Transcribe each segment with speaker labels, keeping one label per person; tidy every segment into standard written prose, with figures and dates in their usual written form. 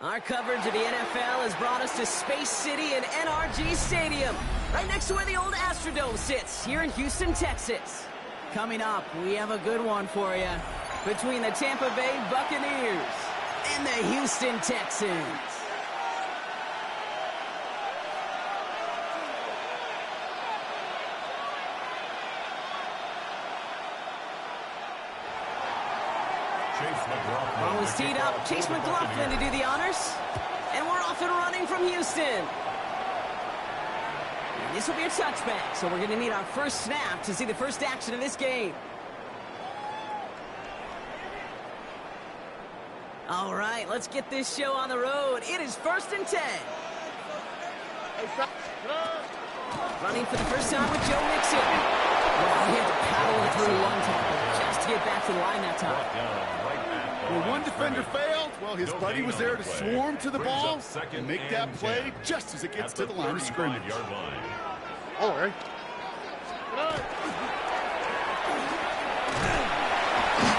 Speaker 1: Our coverage of the NFL has brought us to Space City and NRG Stadium, right next to where the old Astrodome sits, here in Houston, Texas. Coming up, we have a good one for you between the Tampa Bay Buccaneers and the Houston Texans. Ball is teed up. Chase McLaughlin to do the honors. And we're off and running from Houston. And this will be a touchback, so we're going to need our first snap to see the first action of this game. All right, let's get this show on the road. It is 1st and 10. Running for the first time with Joe Mixon. Well, he had to paddle through one tackle just to get back to the line that time.
Speaker 2: Well, one defender failed. Well, his buddy was there to swarm to the ball and make that play just as it gets to the line of scrimmage.
Speaker 3: All right.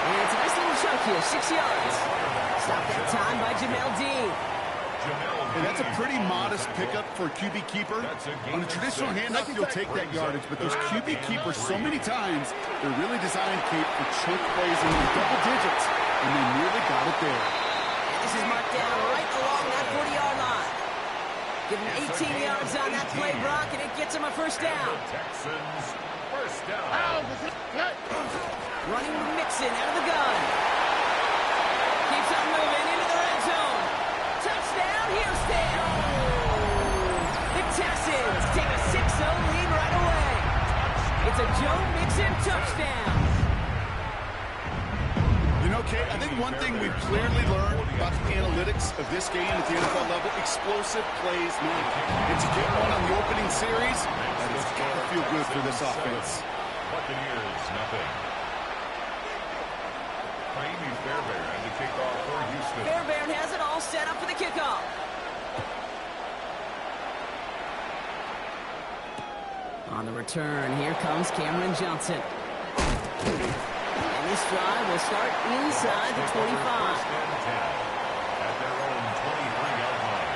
Speaker 1: And it's a nice little chunk here, 6 yards. Stop that time by Jamel Dean.
Speaker 2: And that's a pretty modest pickup for a QB keeper. On a traditional handoff, you'll take that yardage, but those QB keepers, so many times, they're really designed, Kate, for chunk plays in the double digits, and they nearly got it there.
Speaker 1: And this is marked down right along that 40-yard line. Give him 18 yards on that play, Brock, and it gets him a first down.
Speaker 4: Texans, first down.
Speaker 1: Running with Mixon out of the gun. Keeps on moving into the red zone. Touchdown, Houston! The Texans take a 6-0 lead right away. It's a Joe Mixon touchdown.
Speaker 2: You know, Kate, I think one thing we've clearly learned about the analytics of this game at the NFL level, explosive plays matter. And to get one on the opening series, that has got to feel good for this offense.
Speaker 4: Buccaneers, nothing. Fairbairn had the kickoff for Houston.
Speaker 1: Fairbairn has it all set up for the kickoff. On the return, here comes Cameron Johnson. And this drive will start inside the 25.
Speaker 4: At their own 23-yard line.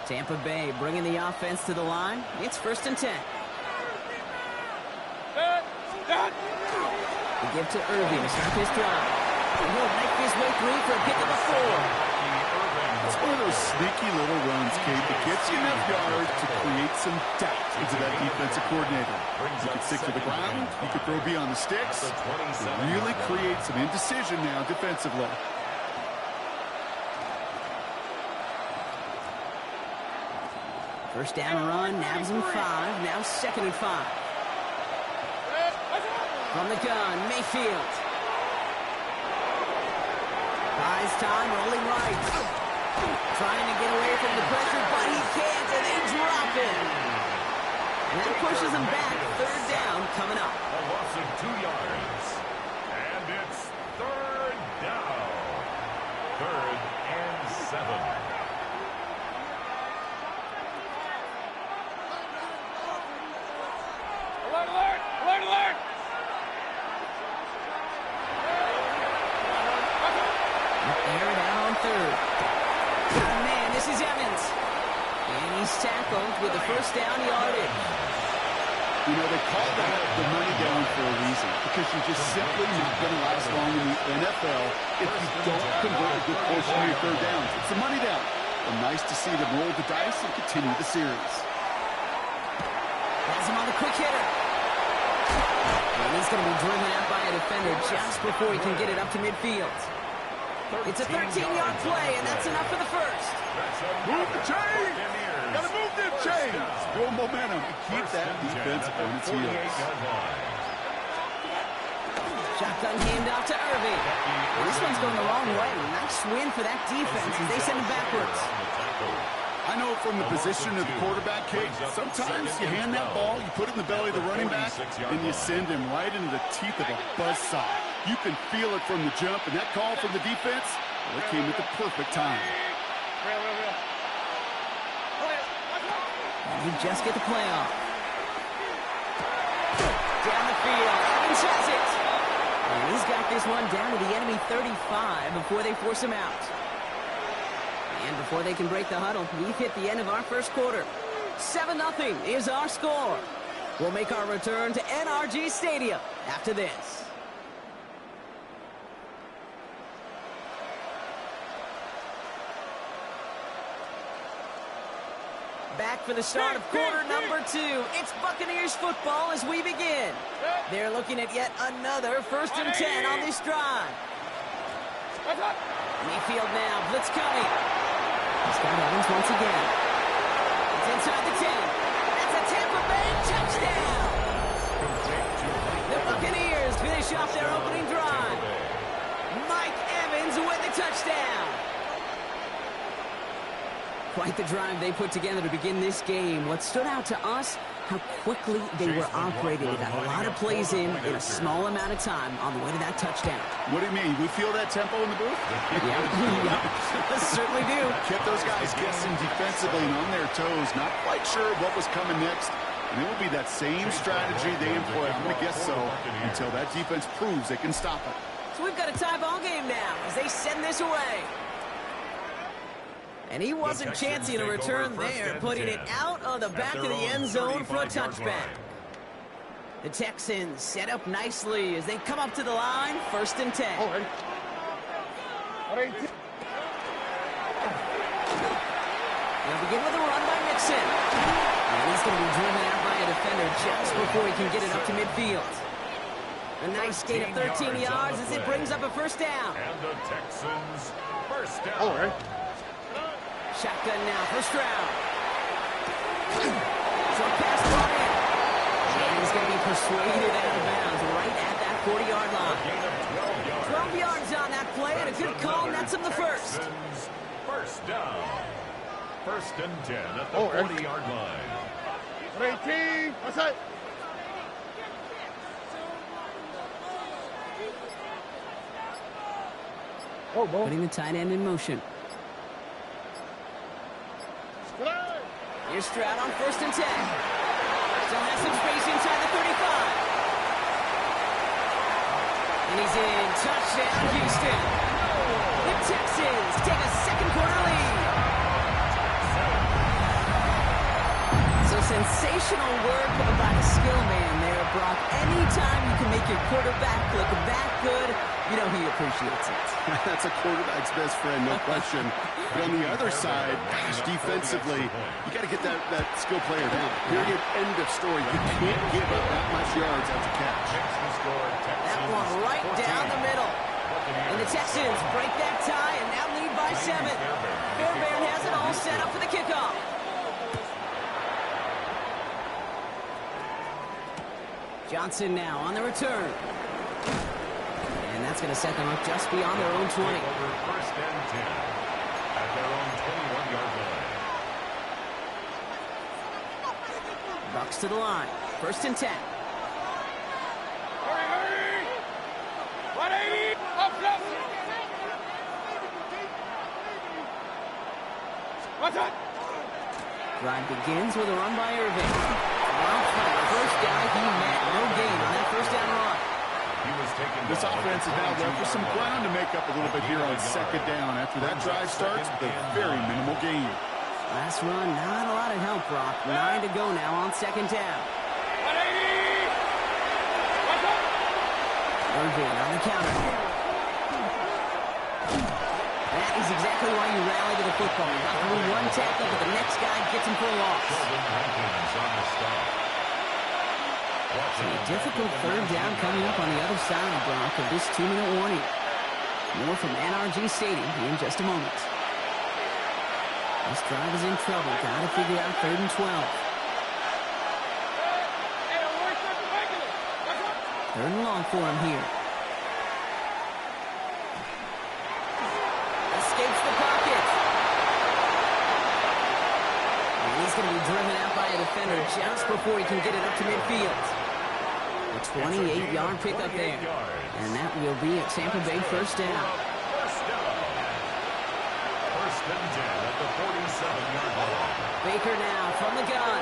Speaker 1: Tampa Bay bringing the offense to the line. It's 1st and 10. The give to Irving to start his drive. And he'll make his way through for a pickup of 4.
Speaker 2: It's one of those sneaky little runs, Kate, that gets you enough yards to create some doubt into that defensive coordinator. You can stick to the ground, you can throw beyond the sticks. It really creates some indecision now defensively.
Speaker 1: First down run, nabs him 5. Now 2nd and 5. From the gun, Mayfield. Buys time, rolling right. Trying to get away from the pressure, but he can't, and they drop him. And that pushes him back. 3rd down coming up.
Speaker 4: A loss of 2 yards. And it's 3rd down. 3rd and 7.
Speaker 1: Tackled with the first down yardage.
Speaker 2: You know, they call that the money down for a reason, because you're just simply not going to last long in the NFL if you don't convert a good portion of your 3rd downs. It's a money down. And nice to see them roll the dice and continue the series.
Speaker 1: Has him on the quick hitter. And he's going to be driven out by a defender just before he can get it up to midfield. It's a 13-yard play, and that's enough for the first.
Speaker 2: Move the chains! Gotta move them chains! Build momentum and keep that defense on its heels.
Speaker 1: Shotgun handoff to Irving. And this one's going the wrong way. Nice win for that defense as they send it backwards.
Speaker 2: I know from the position of the quarterback, Kate, sometimes you hand that ball, you put it in the belly of the running back, and you send him right into the teeth of a buzzsaw. You can feel it from the jump, and that call from the defense, well, it came at the perfect time.
Speaker 1: And we just get the play off. Down the field, Evans has it. And he's got this one down to the enemy 35 before they force him out. And before they can break the huddle, we've hit the end of our first quarter. 7-0 is our score. We'll make our return to NRG Stadium after this. Back for the start of quarter number 2. It's Buccaneers football as we begin. They're looking at yet another 1st and 10 on this drive. Mayfield now, blitz coming. He's got Evans once again. It's inside the 10. That's a Tampa Bay touchdown. The Buccaneers finish off their opening drive. Mike Evans with the touchdown. Quite the drive they put together to begin this game. What stood out to us, how quickly they were operating. They got a lot of plays in a small amount of time on the way to that touchdown.
Speaker 2: What do you mean? We feel that tempo in the booth?
Speaker 1: Yeah, certainly do.
Speaker 2: Kept those guys guessing defensively and on their toes, not quite sure what was coming next. And it will be that same strategy they employ, I'm going to guess so, until that defense proves they can stop it.
Speaker 1: So we've got a tie ball game now as they send this away. And he wasn't chancing a return there, putting it out of the back of the end zone for a touchback. The Texans set up nicely as they come up to the line, 1st and 10. They'll begin with a run by Mixon. And he's going to be driven out by a defender just before he can get it up to midfield. A nice gain of 13 yards as it brings up a 1st down.
Speaker 4: And the Texans, 1st down.
Speaker 1: Shotgun now, 1st round. Short pass brought in. And he's going to be persuaded out of bounds right at that 40-yard line. 12 yards on that play, and a good call nets him the 1st.
Speaker 4: 1st down. 1st and 10 at the 40-yard line.
Speaker 3: 18, what's that?
Speaker 1: Putting the tight end in motion. Here's Stroud on 1st and 10. Still has some space inside the 35. And he's in. Touchdown, Houston. The Texans take a 2nd quarter lead. So sensational work by the skill man there, Brock. Anytime you can make your quarterback look that good, you know he appreciates it.
Speaker 2: That's a quarterback's best friend, no question. But on the other side, gosh, defensively, you got to get that skill player down. Period. End of story. You can't give up that much yards after catch.
Speaker 1: That one right down the middle. And the Texans break that tie and now lead by 7. Fairbairn has it all set up for the kickoff. Johnson now on the return. And that's going to set them up just beyond their own 20.
Speaker 4: 1st and 10 at their own 21-yard line.
Speaker 1: Bucks to the line. 1st and 10.
Speaker 3: Hurry! 180! Up, up! What's up?
Speaker 1: Drive begins with a run by Irving. First down he met. No gain on that 1st down run.
Speaker 2: This offense is now left with some ground to make up a little bit here on 2nd down. After that drive starts with a very minimal gain.
Speaker 1: Last run, not a lot of help, Brock. 9 to go now on 2nd down.
Speaker 3: 180!
Speaker 1: Irving on the counter. That is exactly why you rally to the football. You got through one tackle, but the next guy gets him for a loss. So a difficult 3rd down coming up on the other side, Brock, of this 2-minute warning. More from NRG Stadium in just a moment. This drive is in trouble. Got to figure out 3rd and 12. 3rd and long for him here. Escapes the pocket. And he's going to be driven out by a defender just before he can get it up to midfield. A 28-yard pickup there. And that will be a Tampa Bay first down.
Speaker 4: First and 10 at the 47-yard line.
Speaker 1: Baker now from the gun.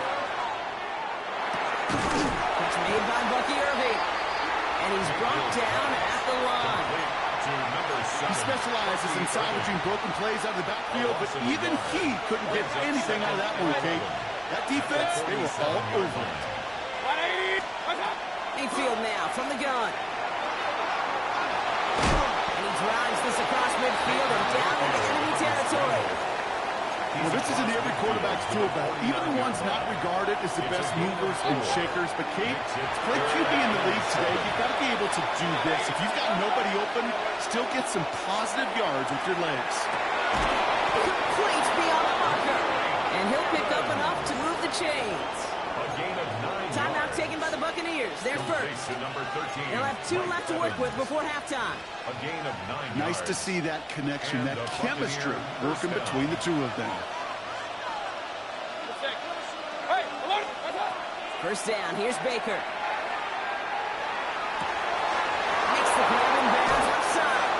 Speaker 1: It's made by Bucky Irving. And he's brought down at the line.
Speaker 2: He specializes in salvaging broken plays out of the backfield, but even he couldn't get anything out of that one, Kate. That defense, they were all over it.
Speaker 1: Mayfield now from the gun. And he drives this across midfield and down into enemy territory.
Speaker 2: Well, this isn't every quarterback's tool belt, even the ones not regarded as the best movers and shakers. But, Kate, to play QB in the league today, you've got to be able to do this. If you've got nobody open, still get some positive yards with your legs.
Speaker 1: Complete beyond the marker. And he'll pick up enough to move the chains.
Speaker 4: A gain of 9
Speaker 1: Timeout taken by the Buccaneers. They're first. They'll have 2 left to work with before halftime.
Speaker 4: A gain of 9
Speaker 2: Nice to see that connection, that chemistry working between the two of them.
Speaker 1: First down. Here's Baker. Makes the grab and bounds outside.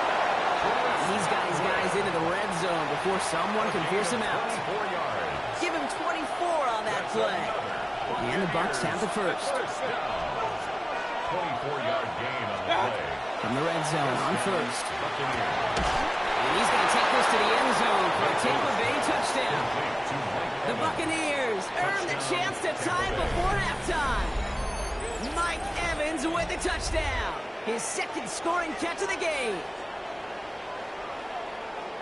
Speaker 1: He's got his guys into the red zone before someone can force him out.
Speaker 4: 4 yards.
Speaker 1: Give him 24 on that play. And the Bucs have the first.
Speaker 4: 24-yard gain on the play.
Speaker 1: From the red zone on first. And he's going to take this to the end zone for a Tampa Bay touchdown. The Buccaneers earn the chance to tie before halftime. Mike Evans with the touchdown. His second scoring catch of the game.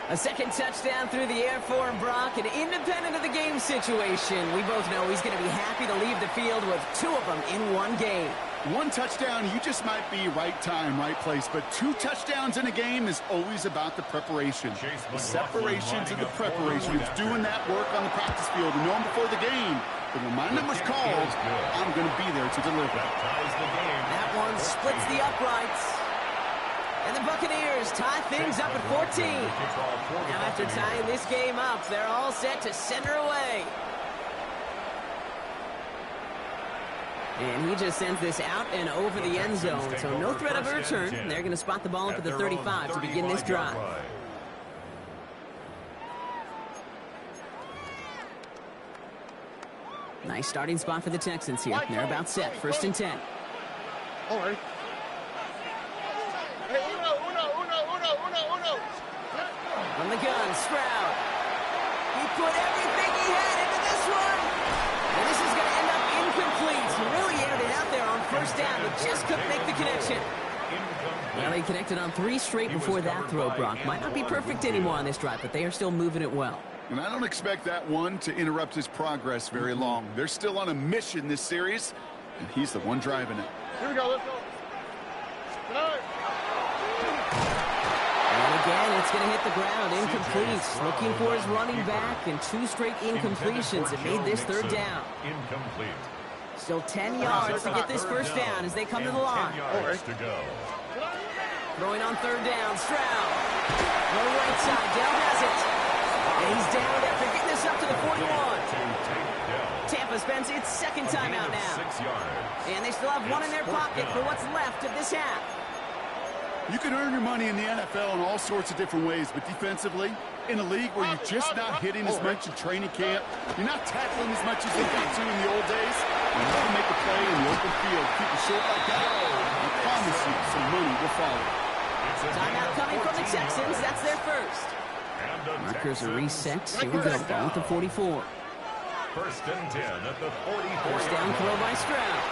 Speaker 1: A second touchdown through the air for Brock, and independent of the game situation, we both know he's going to be happy to leave the field with 2 of them in one game.
Speaker 2: 1 touchdown, you just might be right time, right place. But 2 touchdowns in a game is always about the preparation. The separation to the preparation. It's doing that work on the practice field and knowing before the game. But when my number's called, I'm going to be there to deliver.
Speaker 1: That one splits the uprights. And the Buccaneers tie things up at 14. Now after tying this game up, they're all set to center away. And he just sends this out and over the end zone, so no threat of a return. They're going to spot the ball up at the 35 to begin this drive. Nice starting spot for the Texans here. They're about set. First and 10.
Speaker 3: All right.
Speaker 1: From the gun, Stroud. He put everything he had into this one. And this is going to end up incomplete. He really aired it out there on first down, but just couldn't make the connection. Well, he connected on 3 straight before that throw, Brock. Might not be perfect anymore on this drive, but they are still moving it well.
Speaker 2: And I don't expect that one to interrupt his progress very long. They're still on a mission this series, and he's the one driving it.
Speaker 3: Here we go. Let's go.
Speaker 1: And again, it's going to hit the ground, incomplete. Looking for his running back, and 2 straight incompletions that made this third down.
Speaker 4: Incomplete.
Speaker 1: Still 10 yards to get this first down as they come to the line.
Speaker 4: 10 yards to go.
Speaker 1: Throwing on third down, Stroud. No right side, Dell has it. And he's down after getting this up to the 41. Tampa spends its second timeout now.
Speaker 4: 6 yards.
Speaker 1: And they still have 1 in their pocket for what's left of this half.
Speaker 2: You can earn your money in the NFL in all sorts of different ways, but defensively, in a league where you're just not hitting as much in training camp, you're not tackling as much as you used to in the old days, you have to make a play in the open field. Keep it short like that, I promise you some money will follow.
Speaker 1: Timeout coming from the Texans. That's their first. Markers are reset. Here we go. Ball at the 44.
Speaker 4: First and 10 at the 44.
Speaker 1: First down throw by Stroud.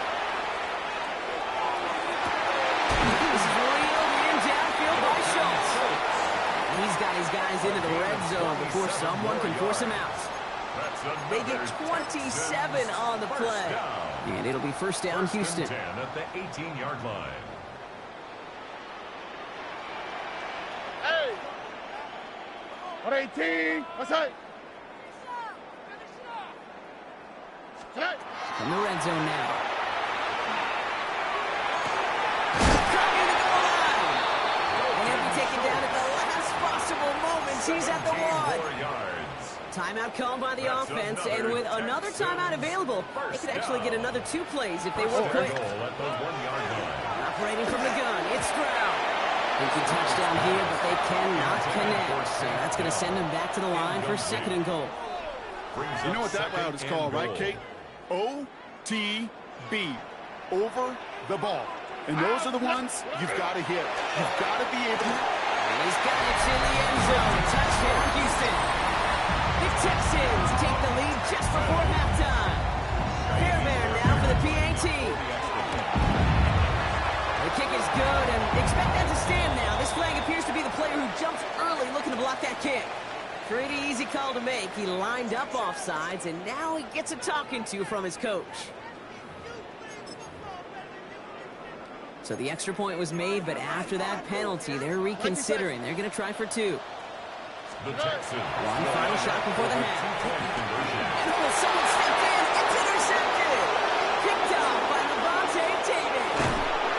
Speaker 1: This is reeled in downfield by Schultz. He's got his guys into the red zone before someone can force him out. They get 27 on the play. And it'll be first down, Houston.
Speaker 4: 10 at the 18-yard line.
Speaker 3: Hey! 118. What's that?
Speaker 1: From the red zone now. And he'll be taken down at the last possible moments. He's at the 1.
Speaker 4: 4 yards.
Speaker 1: Timeout called by the offense, and with another timeout available, they could actually get another 2 plays if they were quick. Operating from the gun, it's Stroud. Thinking touchdown here, but they cannot connect. So that's going to send them back to the line for 2nd and goal.
Speaker 2: You know what that route is called, right, Kate? OTB, over the ball. And those are the ones you've got to hit. You've got to be able to...
Speaker 1: He's got it in the end zone. Touchdown, Houston. The Texans take the lead just before halftime. Fairbairn now for the PAT. The kick is good, and expect that to stand now. This flag appears to be the player who jumps early looking to block that kick. Pretty easy call to make. He lined up offsides, and now he gets a talking to from his coach. So the extra point was made, but after that penalty, they're reconsidering. They're going to try for 2.
Speaker 4: The Texans.
Speaker 1: One final shot before the half. And someone stepped in. It's intercepted. Picked off by Levante David.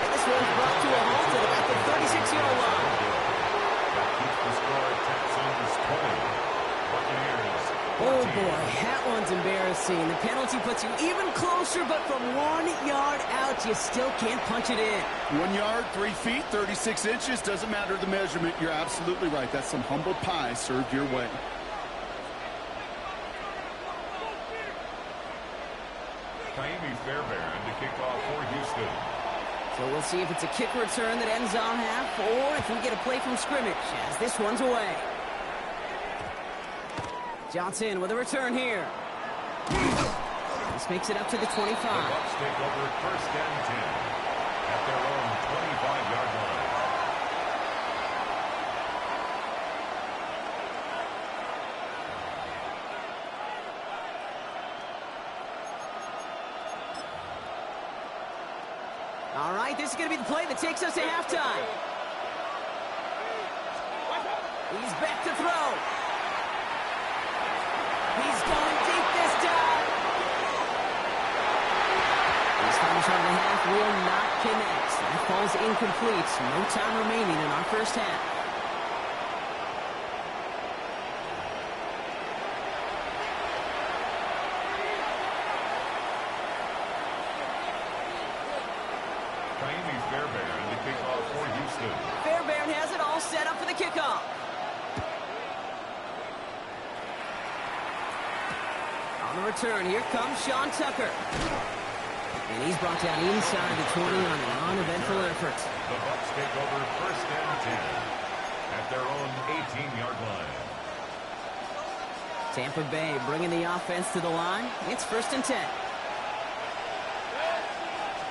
Speaker 1: And this one's brought to a halt at about the 36-yard line.
Speaker 4: That keeps the score at Texans 20. Buccaneers.
Speaker 1: Oh, boy, that one's embarrassing. The penalty puts you even closer, but from 1 yard out, you still can't punch it in.
Speaker 2: 1 yard, 3 feet, 36 inches. Doesn't matter the measurement. You're absolutely right. That's some humble pie served your way.
Speaker 4: Kaimi Fairbairn to kick off for Houston.
Speaker 1: So we'll see if it's a kick return that ends on half, or if we get a play from scrimmage, as this one's away. Johnson with a return here. This makes it up to the 25.
Speaker 4: The Bucs take over 1st and 10 at their own 25-yard line.
Speaker 1: All right, this is going to be the play that takes us to halftime. He's back to throw. He's going deep this time. This final shot of the half will not connect. That falls incomplete. No time remaining in our first half.
Speaker 4: Kaimi Fairbairn to kick off for Houston.
Speaker 1: Fairbairn has it all set up for the kickoff. On the return, here comes Sean Tucker. And he's brought down inside the 20 on an uneventful effort.
Speaker 4: The Bucs take over 1st and 10 at their own 18-yard line.
Speaker 1: Tampa Bay bringing the offense to the line. It's 1st and 10.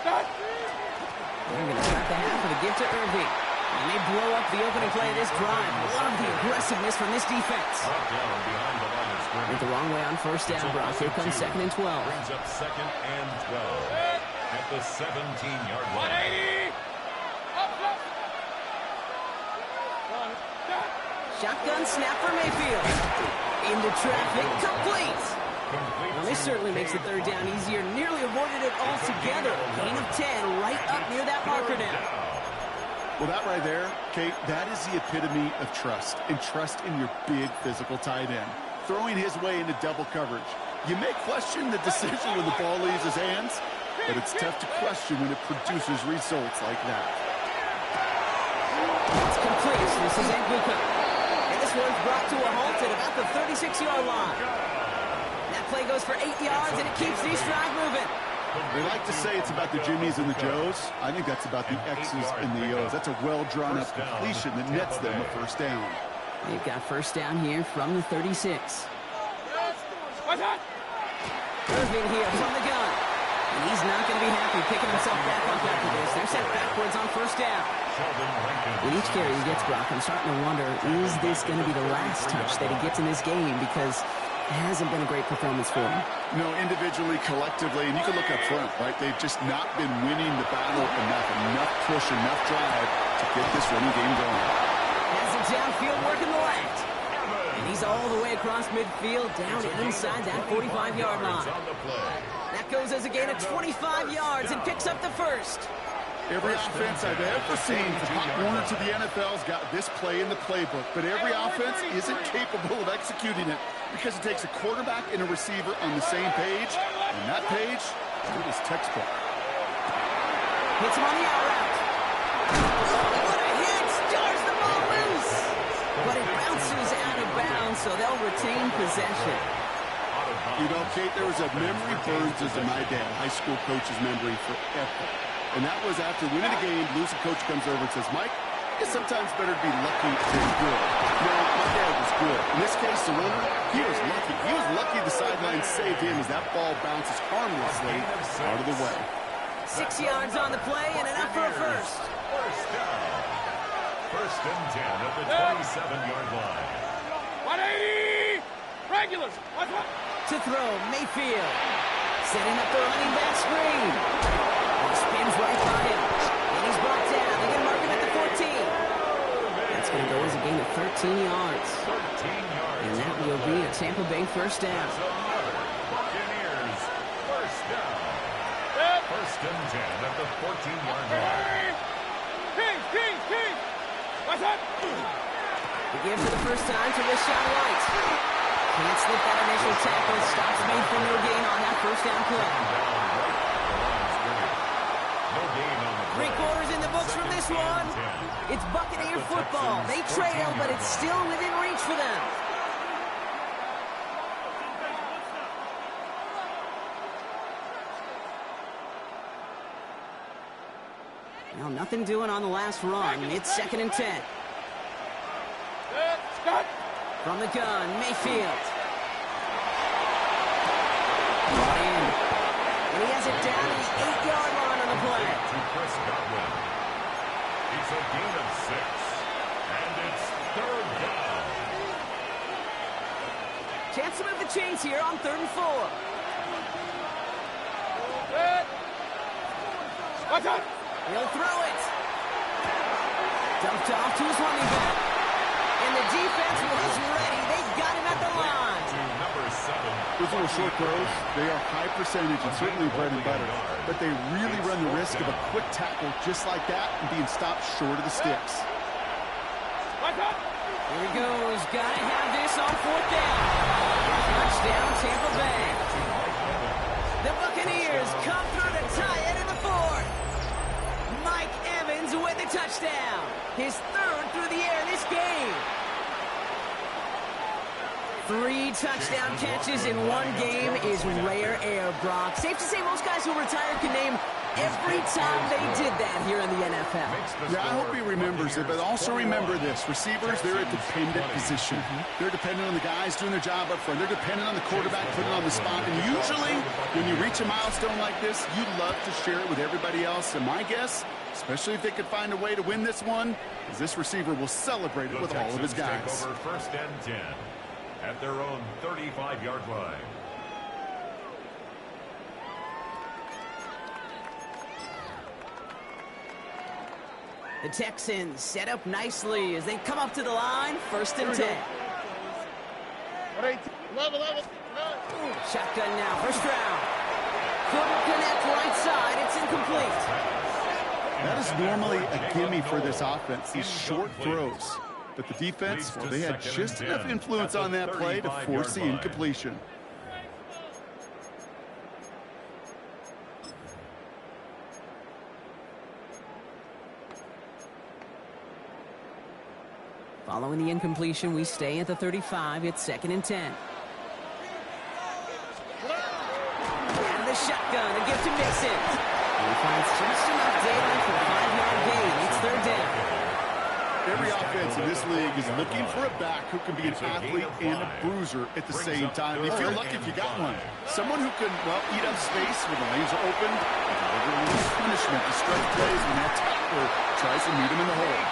Speaker 1: They're going to start the half with a give to Irving. And they blow up the opening play of this drive. Love the aggressiveness from this defense.
Speaker 4: Brought down behind the line of scrimmage.
Speaker 1: Went the wrong way on 1st down, Brock. Here comes 2nd and 12.
Speaker 4: Brings up 2nd and 12 at the 17-yard line.
Speaker 1: Shotgun snap for Mayfield. Into traffic, complete. Well, this certainly makes the 3rd down easier. Nearly avoided it altogether. Gain of 10 right up near that marker now.
Speaker 2: Well, that right there, Kate, that is the epitome of trust. And trust in your big physical tight end. Throwing his way into double coverage. You may question the decision when the ball leaves his hands, but it's tough to question when it produces results like that.
Speaker 1: It's complete. This is Anguka. And this one's brought to a halt at about the 36-yard line. That play goes for 8 yards, and it keeps these drive moving.
Speaker 2: They like to say it's about the Jimmies and the Joes. I think that's about the X's and the O's. That's a well-drawn-up completion that nets them a 1st down.
Speaker 1: They've got 1st down here from the 36. Irving here from the gun. And he's not going to be happy picking himself back up after this. They're set backwards on 1st down. With each carry he gets, Brock, I'm starting to wonder, is this going to be the last touch that he gets in this game? Because it hasn't been a great performance for him.
Speaker 2: No, individually, collectively, and you can look up front, right? They've just not been winning the battle enough push, enough drive to get this running game going.
Speaker 1: Has it downfield working the left. And he's all the way across midfield, down inside that 45-yard line. That goes as a gain of 25 yards and picks up the 1st.
Speaker 2: Every offense I've ever seen from Pop Warner to the NFL's got this play in the playbook, but every offense isn't capable of executing it because it takes a quarterback and a receiver on the same page, and that page, it is textbook.
Speaker 1: Hits him on the out route. What a hit! Jars the ball loose! But it bounces out of bounds, so they'll retain possession.
Speaker 2: You know, Kate, there was a memory burns into my dad, high school coach's memory forever. And that was after winning a game, losing coach comes over and says, Mike, it's sometimes better to be lucky than good. No, my dad was good. In this case, the runner, he was lucky. He was lucky the sideline saved him as that ball bounces harmlessly out of the way.
Speaker 1: 6 yards on the play and enough for a first.
Speaker 4: First down. First and 10 at the 27-yard line.
Speaker 3: 180! Regulars!
Speaker 1: To throw, Mayfield. Setting up the running back screen. He spins right by him. And he's brought down. They're going to mark him at the 14. That's going to go as a gain of 13 yards.
Speaker 4: 13 yards.
Speaker 1: And that will be a Tampa Bay first down.
Speaker 4: Buccaneers, first down. First and 10 at the 14-yard line.
Speaker 3: King! What's up?
Speaker 1: The give for the first time to Rashawn White. Can't slip that initial tackle. Stops made for no gain on that first down play.
Speaker 4: No gain on the play.
Speaker 1: 3 quarters in the books from this one. It's Buccaneer football. They trail, but it's still within reach for them. Now, nothing doing on the last run. It's 2nd and 10.
Speaker 3: Scott!
Speaker 1: From the gun, Mayfield. Brought in. And he has it down to the 8-yard line on the play.
Speaker 4: To Chris Godwin. It's a gain of 6. And it's 3rd down.
Speaker 1: Chance to move the chains here on 3rd and 4.
Speaker 3: What's up?
Speaker 1: He'll throw it. Dumped off to his running back. And the defense was ready. They got him at the line.
Speaker 4: To number 7.
Speaker 2: Those little short throws, they are high percentage and certainly bread and butter. But they really run the risk of a quick tackle just like that and being stopped short of the sticks.
Speaker 3: What's up?
Speaker 1: Here he goes. Gotta have this on 4th down. Touchdown, Tampa Bay. The Buccaneers come through to tie it in the 4th. Mike Evans with the touchdown. His 3rd through the air this game. 3 touchdown catches in one game is rare air, Brock. Safe to say most guys who retire can name every time they did that here in the NFL.
Speaker 2: Yeah, I hope he remembers it, but also remember this. Receivers, they're a dependent position. They're dependent on the guys doing their job up front. They're dependent on the quarterback putting on the spot. And usually, when you reach a milestone like this, you love to share it with everybody else. And my guess, especially if they could find a way to win this one, is this receiver will celebrate it with all of his guys.
Speaker 4: Take over 1st and 10 at their own 35-yard line.
Speaker 1: The Texans set up nicely as they come up to the line. 1st and 10.
Speaker 3: 11.
Speaker 1: Shotgun now, 1st round. Couldn't connect right side. It's incomplete.
Speaker 2: That is normally a gimme for this offense, these short throws. But the defense, well, they had just enough influence on that play to force the incompletion.
Speaker 1: Following the incompletion, we stay at the 35. It's 2nd and 10. And the shotgun, a gift to Mixon. He finds just enough daylight for a 5-yard gain. It's 3rd down.
Speaker 2: Every offense in this league is looking for a back who can be an athlete and a bruiser at the same time. If you're lucky if you got one. Someone who can, well, eat up space when the lanes are open and deliver a little punishment to stretch plays when that tackler tries to meet him in the hole.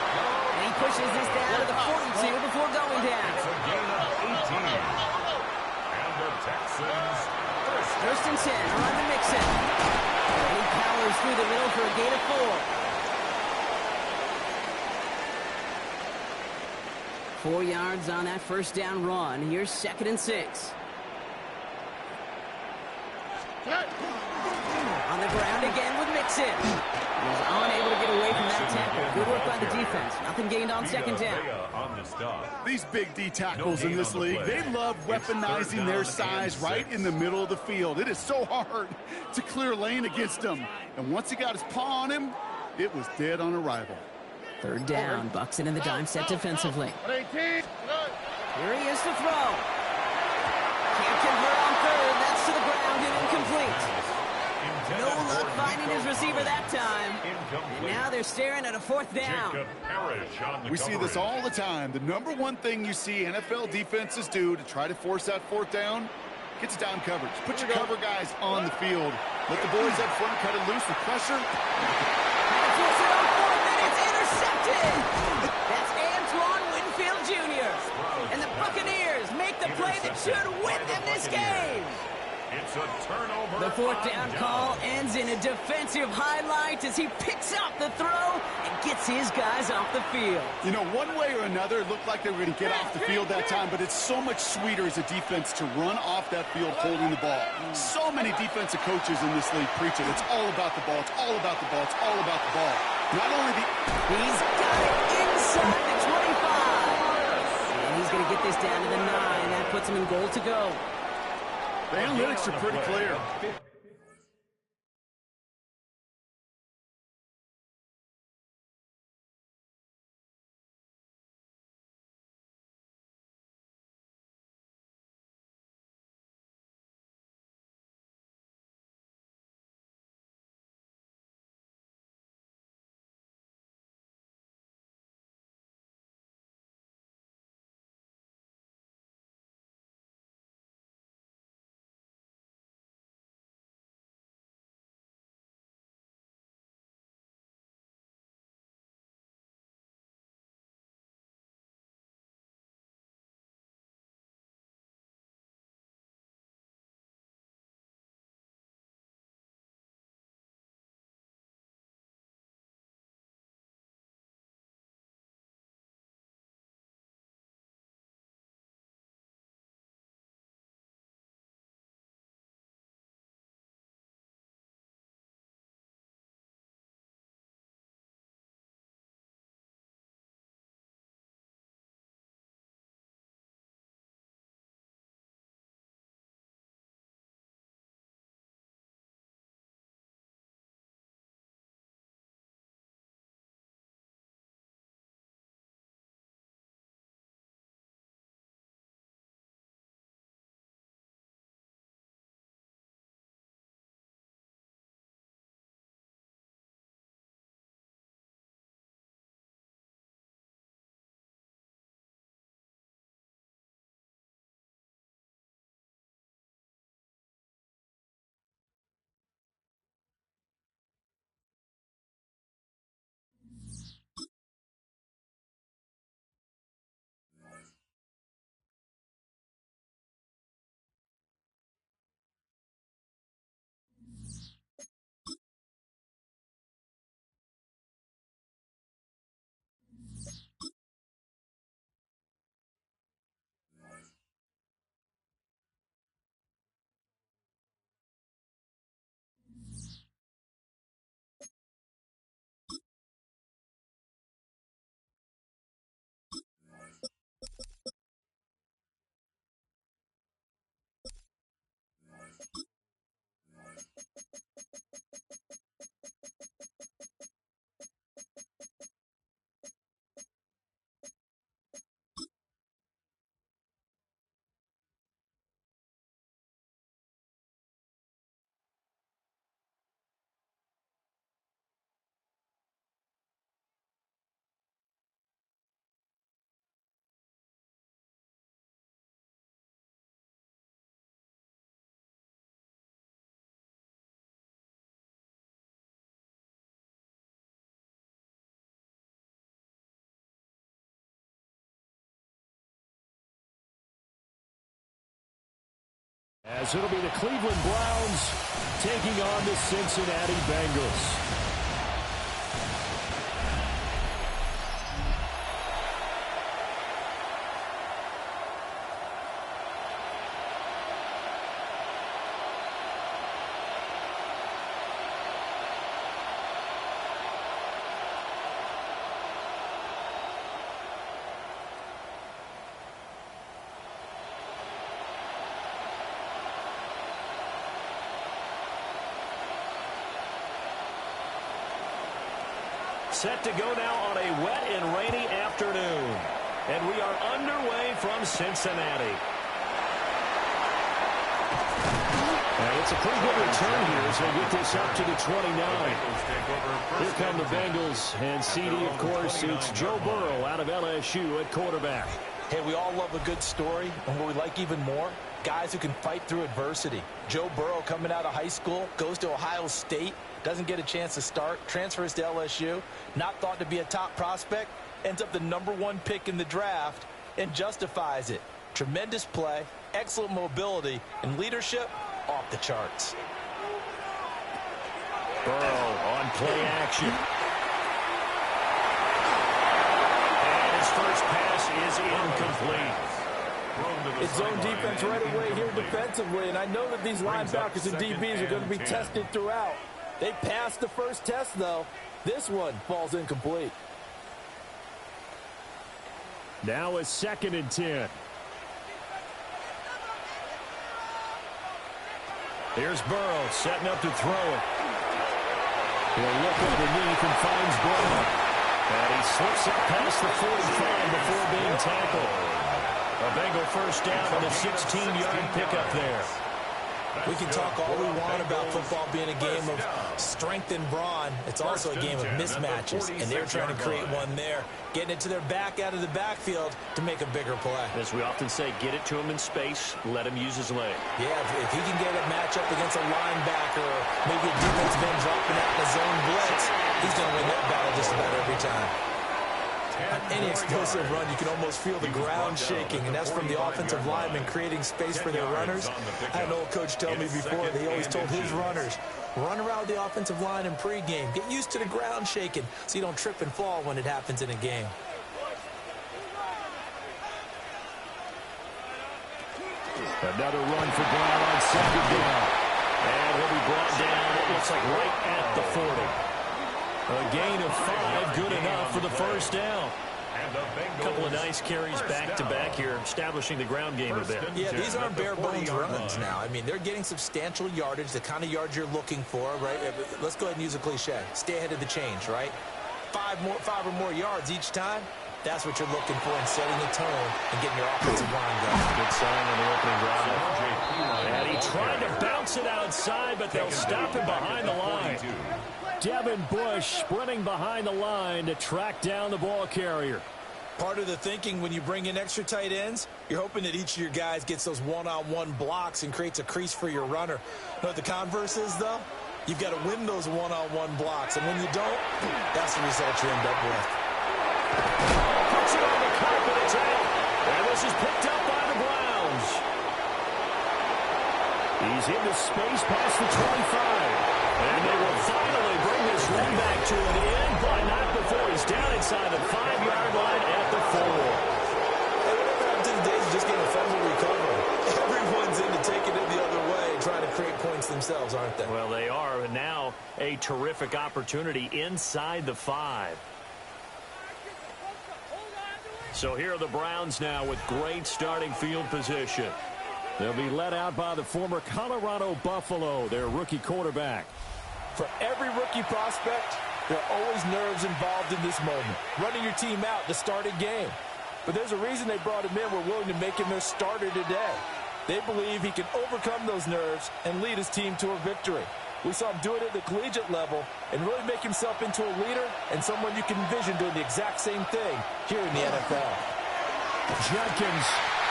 Speaker 1: And he pushes this down to the 42 before going down.
Speaker 4: It's a gain of 18. And the Texans
Speaker 1: First and 10, run to Mixon. And he powers through the middle for a gain of 4. 4 yards on that first down run. Here's 2nd and 6. On the ground again with Mixon. He's unable to Good work by the defense. Nothing gained on second down.
Speaker 2: These big D tackles in this league, they love weaponizing their size right in the middle of the field. It is so hard to clear lane against them. And once he got his paw on him, it was dead on arrival.
Speaker 1: Third down. Bucks it in the dime set defensively.
Speaker 3: 18.
Speaker 1: Here he is to throw. Can't convert on third. That's to the ground and incomplete. No luck finding his receiver that time. And now they're staring at a fourth down.
Speaker 2: We see this all the time. The number one thing you see NFL defenses do to try to force that fourth down, get to down coverage. Put your cover guys on the field. Let the boys up front cut it loose with pressure.
Speaker 1: Force it on fourth, and it's intercepted. That's Antoine Winfield Jr. And the Buccaneers make the play that should win them this game.
Speaker 4: It's a turnover.
Speaker 1: The fourth down call ends in a defensive highlight as he picks out the throw and gets his guys off the field.
Speaker 2: You know, one way or another, it looked like they were going to get off the field that time, but it's so much sweeter as a defense to run off that field holding the ball. So many defensive coaches in this league preach it. It's all about the ball. It's all about the ball. It's all about the ball. Not only the...
Speaker 1: He's got it inside the 25. And he's going to get this down to the 9. That puts him in goal to go.
Speaker 2: The analytics are pretty clear.
Speaker 5: As it'll be the Cleveland Browns taking on the Cincinnati Bengals. Set to go now on a wet and rainy afternoon. And we are underway from Cincinnati. And it's a pretty good return here as they get this up to the 29. Here come the Bengals. And CD, of course, it's Joe Burrow out of LSU at quarterback.
Speaker 6: Hey, we all love a good story, and what we like even more, guys who can fight through adversity. Joe Burrow coming out of high school, goes to Ohio State, doesn't get a chance to start, transfers to LSU, not thought to be a top prospect, ends up the #1 pick in the draft, and justifies it. Tremendous play, excellent mobility, and leadership off the charts.
Speaker 5: Burrow on play action. His first pass is incomplete.
Speaker 7: It's zone defense right away here defensively, and I know that these linebackers and DBs are going to be tested throughout. They passed the first test, though. This one falls incomplete.
Speaker 5: Now a 2nd and 10. Here's Burrow setting up to throw it. He'll look underneath and finds Brown. And he slips up past the 45 before being tackled. A Bengal first down on the 16-yard pickup there.
Speaker 6: We can talk all we want about football being a game of strength and brawn. It's also a game of mismatches, and they're trying to create one there, getting it to their back out of the backfield to make a bigger play.
Speaker 5: As we often say, get it to him in space, let him use his leg.
Speaker 6: Yeah, if he can get a matchup against a linebacker or maybe a defensive end dropping out in a zone blitz, he's going to win that battle just about every time. On any explosive run, you can almost feel the ground shaking, and that's from the offensive linemen creating space for their runners. I had an old coach tell me before, that he always told his runners, run around the offensive line in pregame. Get used to the ground shaking so you don't trip and fall when it happens in a game.
Speaker 5: Another run for Brown on 2nd down. And he'll be brought down, it looks like right at the 40. A gain of 5, good enough for the first down. A couple of nice carries back-to-back here, establishing the ground game a bit.
Speaker 6: Yeah, these aren't bare-bones runs now. I mean, they're getting substantial yardage, the kind of yards you're looking for, right? Let's go ahead and use a cliche. Stay ahead of the change, right? 5 or more yards each time. That's what you're looking for in setting the tone and getting your offensive line going.
Speaker 5: Good sign on the opening drive. And he tried to bounce it outside, but they'll stop him behind the line. Devin Bush sprinting behind the line to track down the ball carrier.
Speaker 6: Part of the thinking when you bring in extra tight ends, you're hoping that each of your guys gets those one-on-one blocks and creates a crease for your runner. You know what the converse is, though? You've got to win those one-on-one blocks, and when you don't, that's the result you end up with.
Speaker 5: Puts it on the carpet, it's out. And this is picked up by the Browns. He's into space past the 25. And they will finally bring this run back to an end, but not before he's down inside the 5-yard line at the 4.
Speaker 6: Hey, whatever happened to the days of just getting a fumble recovery? Everyone's into taking it the other way and trying to create points themselves, aren't they?
Speaker 5: Well, they are, and now a terrific opportunity inside the 5. So here are the Browns now with great starting field position. They'll be led out by the former Colorado Buffalo, their rookie quarterback.
Speaker 7: For every rookie prospect, there are always nerves involved in this moment. Running your team out to start a game. But there's a reason they brought him in. We're willing to make him their starter today. They believe he can overcome those nerves and lead his team to a victory. We saw him do it at the collegiate level and really make himself into a leader and someone you can envision doing the exact same thing here in the NFL.
Speaker 5: Jenkins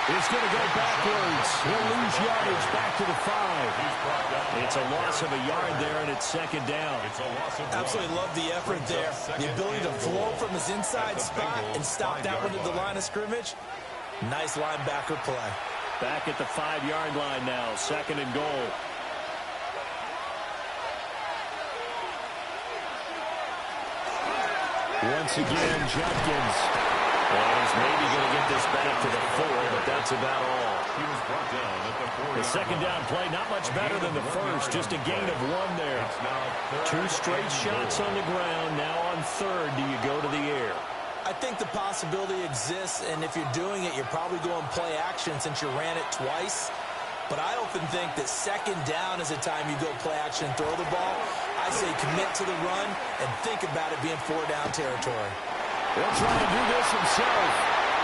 Speaker 5: is going to go backwards. He'll lose yardage back to the 5. It's a loss of a yard there, and it's 2nd down.
Speaker 6: Absolutely love the effort there. The ability to flow from his inside spot and stop that one at the line of scrimmage. Nice linebacker play.
Speaker 5: Back at the 5-yard line now, 2nd and goal. Once again, Jenkins. And he's maybe going to get this back to the 4, but that's about all. The 2nd down play, not much better than the first, just a gain of 1 there. 2 straight shots on the ground. Now on 3rd, do you go to the air?
Speaker 6: I think the possibility exists, and if you're doing it, you're probably going play action since you ran it twice. But I often think that 2nd down is the time you go play action and throw the ball. I I say commit to the run and think about it being 4-down territory.
Speaker 5: He'll try to do this himself.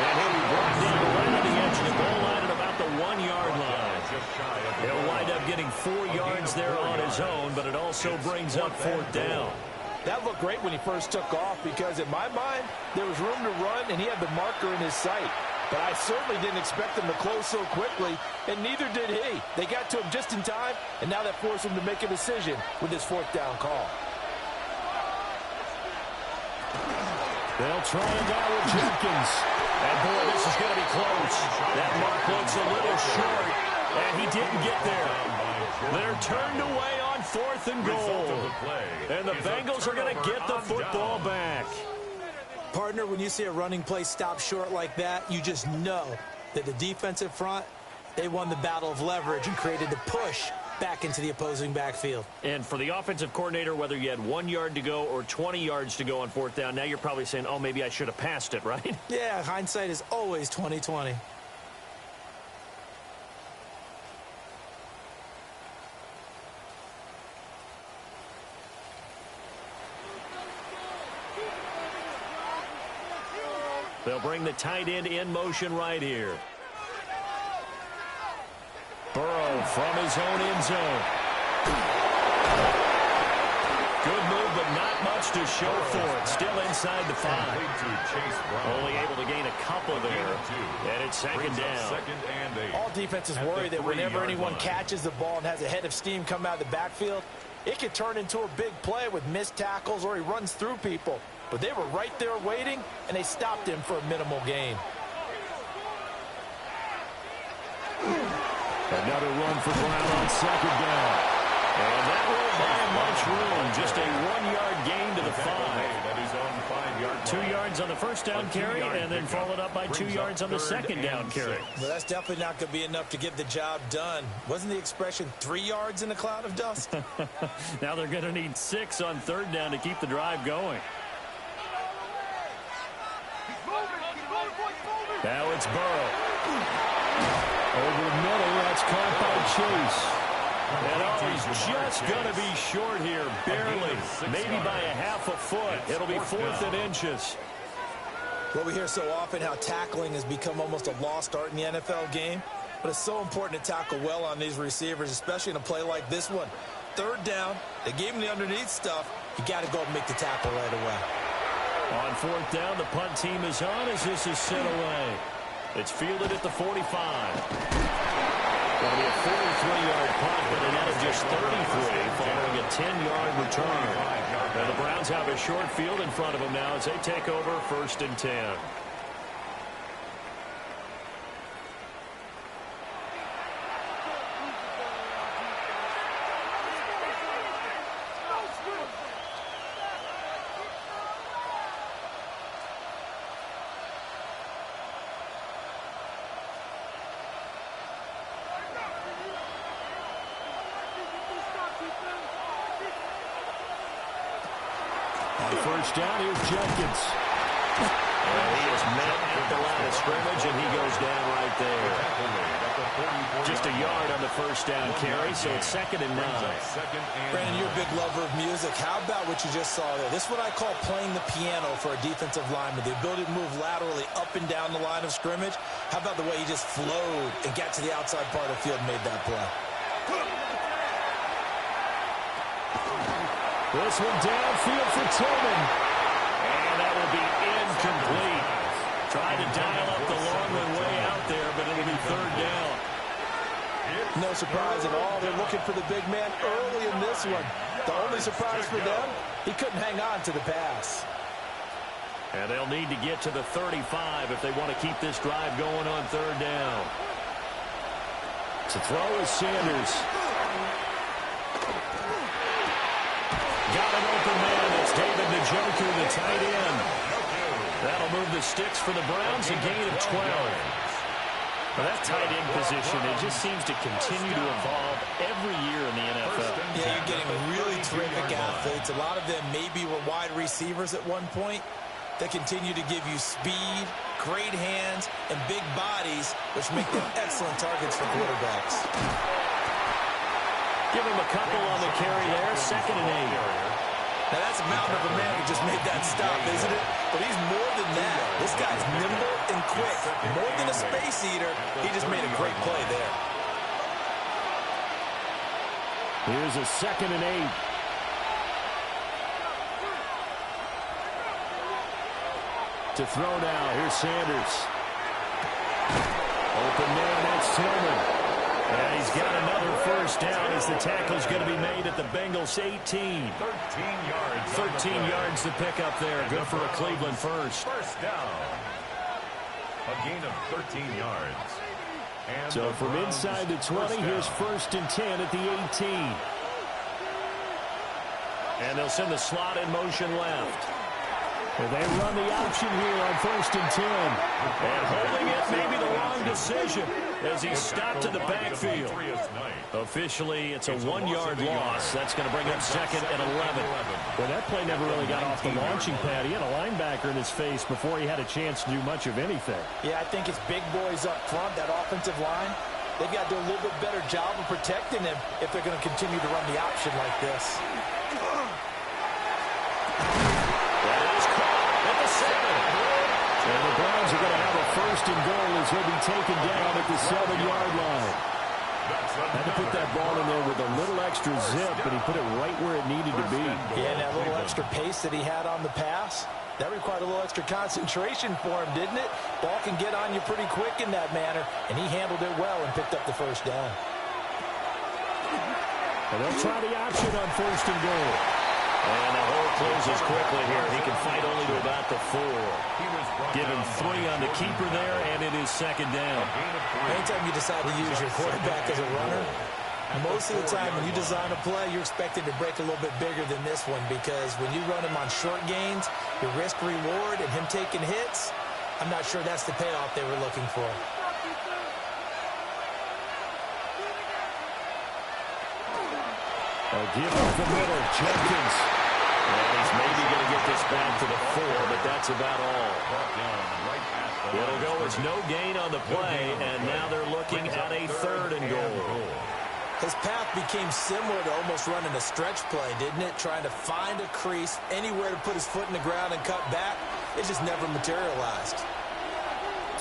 Speaker 5: And he'll be brought down right on the edge of the goal line at about the 1-yard line. He'll wind up getting 4 yards there on his own, but it also brings up 4th down.
Speaker 7: That looked great when he first took off because, in my mind, there was room to run, and he had the marker in his sight. But I certainly didn't expect him to close so quickly, and neither did he. They got to him just in time, and now that forced him to make a decision with his 4th down call.
Speaker 5: They'll try it now with Jenkins. And, boy, this is going to be close. That mark looks a little short, and he didn't get there. They're turned away on 4th and goal. And the Bengals are going to get the football back.
Speaker 6: Partner, when you see a running play stop short like that, you just know that the defensive front, they won the battle of leverage and created the push back into the opposing backfield.
Speaker 5: And for the offensive coordinator, whether you had 1 yard to go or 20 yards to go on 4th down, now you're probably saying, oh, maybe I should have passed it, right?
Speaker 6: Yeah, hindsight is always 20/20.
Speaker 5: They'll bring the tight end in motion right here. Burrow from his own end zone. Good move, but not much to show for it. Still inside the 5. Only able to gain a couple there. And it's 2nd down.
Speaker 7: All defenses worry that whenever anyone catches the ball and has a head of steam come out of the backfield, it could turn into a big play with missed tackles or he runs through people. But they were right there waiting, and they stopped him for a minimal gain.
Speaker 5: Another run for Brown on 2nd down. And that won't buy him much room. Just a 1-yard gain to the 5. 2 yards on the 1st down carry, and then followed up by 2 yards on the 2nd down carry.
Speaker 6: Well, that's definitely not going to be enough to get the job done. Wasn't the expression 3 yards in a cloud of dust?
Speaker 5: Now they're going to need 6 on 3rd down to keep the drive going. Now it's Burrow. Over the middle, that's caught by Chase. And he's just going to be short here, barely. Maybe by a half a foot. It'll be 4th and inches.
Speaker 6: Well, we hear so often how tackling has become almost a lost art in the NFL game. But it's so important to tackle well on these receivers, especially in a play like this one. 3rd down, they gave him the underneath stuff. You got to go and make the tackle right away.
Speaker 5: On 4th down, the punt team is on as this is sent away. It's fielded at the 45. Going to be a 43-yard punt, but a net of just 33 following a 10-yard return. And the Browns have a short field in front of them now as they take over 1st and 10. On 1st down, here's Jenkins. And he is met at the line of scrimmage, and he goes down right there. Just a yard on the 1st down carry, so it's 2nd and 9.
Speaker 6: Brandon, you're a big lover of music. How about what you just saw there? This is what I call playing the piano for a defensive lineman, the ability to move laterally up and down the line of scrimmage. How about the way he just flowed and got to the outside part of the field and made that play?
Speaker 5: This one downfield for Tillman. And that will be incomplete. Trying to dial up the long one way out there, but it'll be 3rd down.
Speaker 7: No surprise at all. They're looking for the big man early in this one. The only surprise for them, he couldn't hang on to the pass.
Speaker 5: And they'll need to get to the 35 if they want to keep this drive going on 3rd down. To throw is Sanders. Got an open man. It's David Njoku, the tight end. That'll move the sticks for the Browns, a gain of 12. Well, that tight end position, it just seems to continue to evolve every year in the NFL.
Speaker 6: Yeah, you're getting really terrific athletes. A lot of them maybe were wide receivers at one point. They continue to give you speed, great hands, and big bodies, which make them excellent targets for quarterbacks.
Speaker 5: Give him a couple on the carry there. 2nd and 8.
Speaker 6: Now, that's a mountain of a man who just made that stop, isn't it? But he's more than that. This guy's nimble and quick. More than a space eater, he just made a great play there.
Speaker 5: Here's a 2nd and 8. To throw now. Here's Sanders. Open man, that's Tillman. And he's got another first down as the tackle's going to be made at the Bengals 18.
Speaker 4: 13 yards.
Speaker 5: 13 yards to pick up there. Good for a Cleveland first.
Speaker 4: First down. A gain of 13 yards. And
Speaker 5: so from inside the 20, here's 1st and 10 at the 18. And they'll send the slot in motion left. And they run the option here on 1st and 10. And holding it may be the wrong decision as he's stopped in the backfield. Officially, it's a 1-yard loss. That's going to bring up 2nd and 11. Well, that play never really got off the launching pad. He had a linebacker in his face before he had a chance to do much of anything.
Speaker 6: Yeah, I think it's big boys up front, that offensive line. They've got to do a little bit better job of protecting him if they're going to continue to run the option like this.
Speaker 5: And the Browns are going to have a 1st and goal as he'll be taken down at the 7-yard line. Had to put that ball in there with a little extra zip, but he put it right where it needed to be.
Speaker 6: Yeah, and that little extra pace that he had on the pass, that required a little extra concentration for him, didn't it? Ball can get on you pretty quick in that manner, and he handled it well and picked up the first down.
Speaker 5: And they'll try the option on 1st and goal. And the hole closes quickly here. He can fight only to about the 4. Give him 3 on the keeper there, and it is 2nd down.
Speaker 6: Anytime you decide to use your quarterback as a runner, most of the time when you design a play, you're expected to break a little bit bigger than this one because when you run him on short gains, your risk-reward and him taking hits, I'm not sure that's the payoff they were looking for.
Speaker 5: A give up the middle, Jenkins. And he's maybe going to get this back to the 4, but that's about all. It'll go as no gain on the play, and now they're looking at a 3rd and goal.
Speaker 6: His path became similar to almost running a stretch play, didn't it? Trying to find a crease, anywhere to put his foot in the ground and cut back. It just never materialized.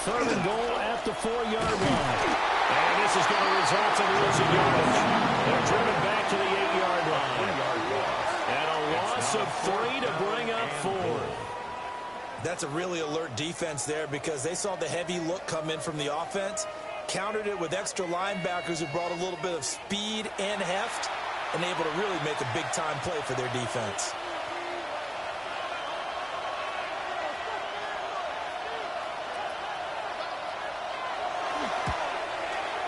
Speaker 5: 3rd and goal at the 4-yard line. And this is going to result in losing yardage. They're driven back to the 8-yard line. And a loss of 3 to bring up 4.
Speaker 6: That's a really alert defense there because they saw the heavy look come in from the offense, countered it with extra linebackers who brought a little bit of speed and heft, and able to really make a big-time play for their defense.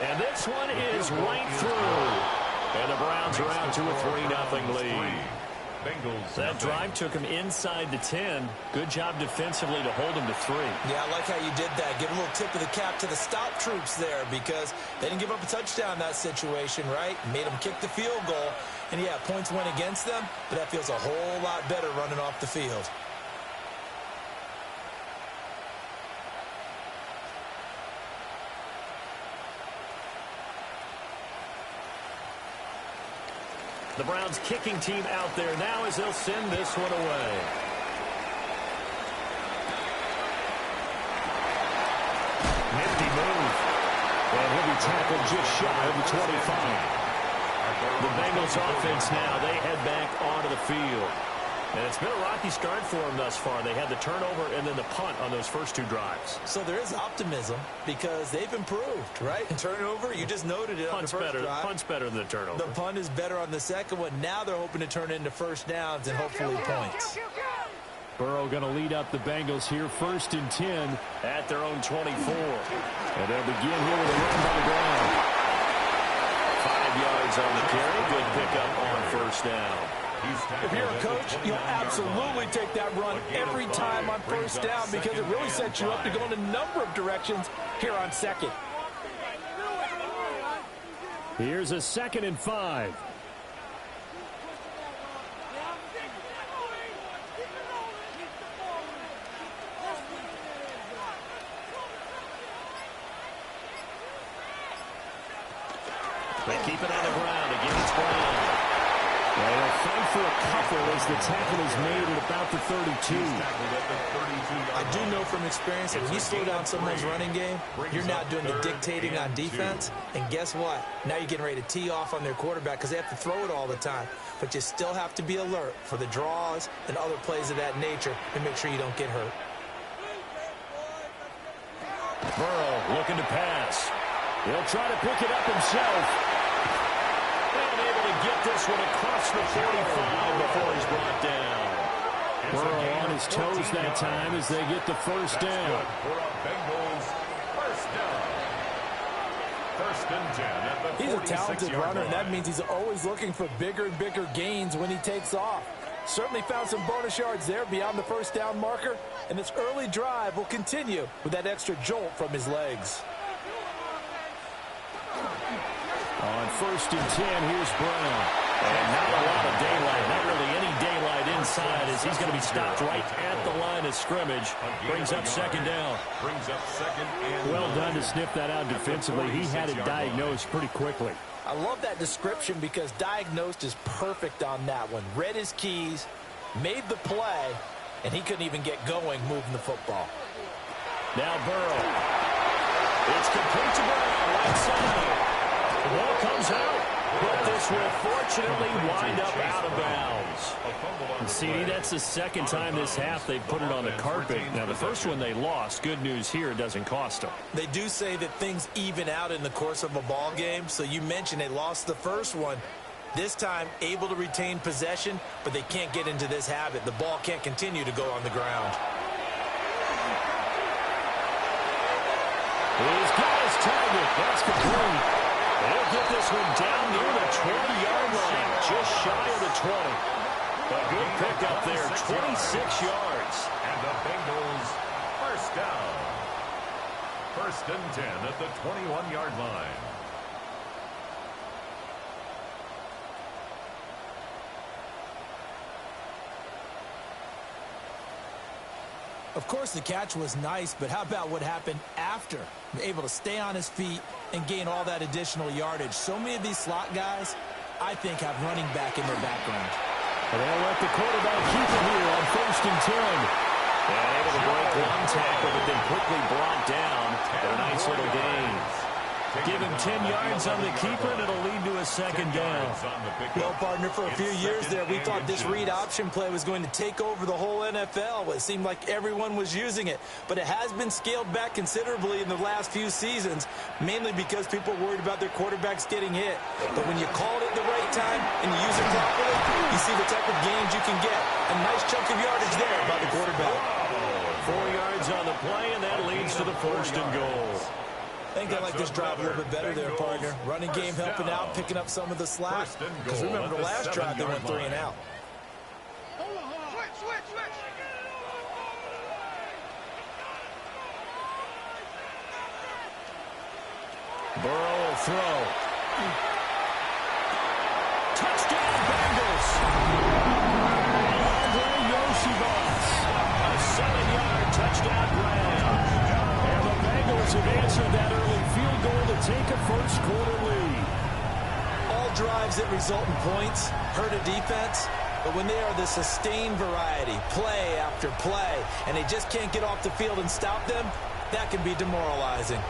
Speaker 5: And this one is right through. And the Browns are out to a 3-0 lead. That drive took him inside the 10. Good job defensively to hold him to 3.
Speaker 6: Yeah, I like how you did that. Give a little tip of the cap to the stop troops there because they didn't give up a touchdown in that situation, right? Made them kick the field goal. And, yeah, points went against them, but that feels a whole lot better running off the field.
Speaker 5: The Browns kicking team out there now as they'll send this one away. Nifty move. And he'll be tackled just shy of the 25. The Bengals offense now, they head back onto the field. And it's been a rocky start for them thus far. They had the turnover and then the punt on those first 2 drives.
Speaker 6: So there is optimism because they've improved, right? Turnover, you just noted it on the first drive.
Speaker 5: Punt's better than the turnover.
Speaker 6: The punt is better on the second one. Now they're hoping to turn it into first downs and hopefully points.
Speaker 5: Burrow going to lead up the Bengals here, 1st and 10 at their own 24. And they'll begin here with a run by the ground. 5 yards on the carry. Good pickup on first down.
Speaker 6: If you're a coach, you'll absolutely take that run every time on first down because it really sets you up to go in a number of directions here on 2nd.
Speaker 5: Here's a 2nd and 5. They keep it on the ground. Against Brown.
Speaker 6: Well, they'll fight for a couple as the tackle is made at about the 32.
Speaker 7: I do know from experience that when you slow down someone's running game, you're not doing the dictating on defense. And guess what? Now you're getting ready to tee off on their quarterback because they have to throw it all the time. But you still have to be alert for the draws and other plays of that nature to make sure you don't get hurt.
Speaker 5: Burrow looking to pass. He'll try to pick it up himself. And able to get this one across the 45 before he's brought down.
Speaker 6: Burrow on his toes that time as they get the first down.
Speaker 4: For a Bengals first down. First and 10 at the 46-yard line.
Speaker 7: He's a talented runner, and that means he's always looking for bigger and bigger gains when he takes off. Certainly found some bonus yards there beyond the first down marker, and this early drive will continue with that extra jolt from his legs.
Speaker 6: On first and 10, here's Brown.
Speaker 5: And not a lot of daylight, not really any daylight inside as he's going to be stopped right at the line of scrimmage. Brings up second down.
Speaker 6: Well done to sniff that out defensively. He had it diagnosed pretty quickly.
Speaker 7: I love that description because diagnosed is perfect on that one. Read his keys, made the play, and he couldn't even get going moving the football.
Speaker 5: Now Burrow. It's complete to Brown, right side. The ball comes out, but this will fortunately wind up out of bounds.
Speaker 6: And see, that's the second time this half they've put it on the carpet. Now, the first one they lost. Good news here, it doesn't cost them.
Speaker 7: They do say that things even out in the course of a ball game. So you mentioned they lost the first one. This time, able to retain possession, but they can't get into this habit. The ball can't continue to go on the ground.
Speaker 6: He's got his target. That's complete.
Speaker 5: They'll get this one down near the 20-yard line, just shy of the 20. A good pickup there, 26 yards.
Speaker 4: And the Bengals first down. First and 10 at the 21-yard line.
Speaker 7: Of course, the catch was nice, but how about what happened after? Able to stay on his feet and gain all that additional yardage. So many of these slot guys, I think, have running back in their background.
Speaker 6: And they'll let the quarterback keep it here on first and 10.
Speaker 5: And able to break one tackle, but then quickly brought down at a nice little gain. Give him 10 yards on the keeper, and it'll lead to a second down.
Speaker 7: Well, partner, for a few years there, we thought this read option play was going to take over the whole NFL. It seemed like everyone was using it. But it has been scaled back considerably in the last few seasons, mainly because people are worried about their quarterbacks getting hit. But when you call it at the right time and you use it properly, you see the type of gains you can get. A nice chunk of yardage there by the quarterback.
Speaker 5: 4 yards on the play, and that leads to the first and goal.
Speaker 7: I think they like this drive a little bit better there, partner. Running game helping out, picking up some of the slack. Because remember, the last drive they went 3 and out.
Speaker 3: Switch.
Speaker 5: Burrow will throw. Touchdown, Bengals.
Speaker 6: Andre Yoshibas.
Speaker 5: A 7-yard touchdown grab.
Speaker 6: And the Bengals have answered that early field goal to take a first-quarter lead.
Speaker 7: All drives that result in points hurt a defense, but when they are the sustained variety, play after play, and they just can't get off the field and stop them, that can be demoralizing.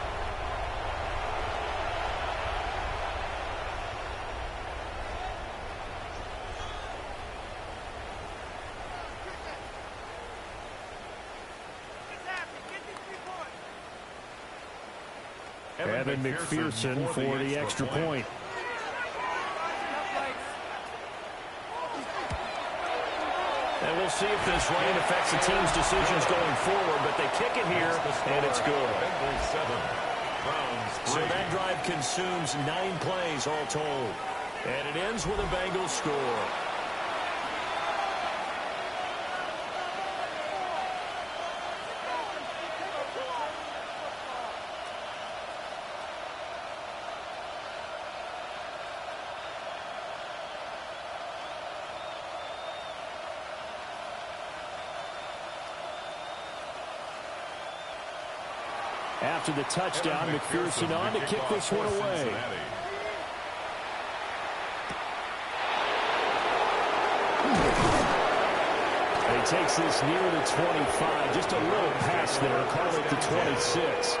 Speaker 6: Evan McPherson for the extra point.
Speaker 5: And we'll see if this rain affects the team's decisions going forward, but they kick it here, and it's good. So that drive consumes 9 plays all told. And it ends with a Bengals score.
Speaker 6: After the touchdown, McPherson on to kick this one away.
Speaker 5: takes this near the 25. Just a little pass there. Call it the 26.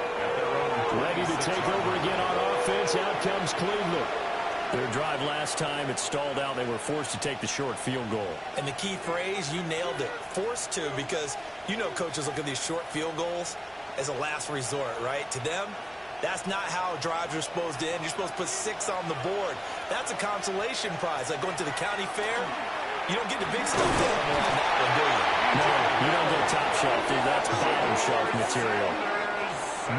Speaker 5: Ready to take over again on offense. Out comes Cleveland. Their drive last time, it stalled out. They were forced to take the short field goal.
Speaker 6: And the key phrase, you nailed it. Forced to, because you know coaches look at these short field goals as a last resort, right? To them, that's not how drives are supposed to end. You're supposed to put 6 on the board. That's a consolation prize. Like going to the county fair, you don't get the big stuff down on that one, do you?
Speaker 5: No, you don't get top shelf, dude. That's bottom shelf material.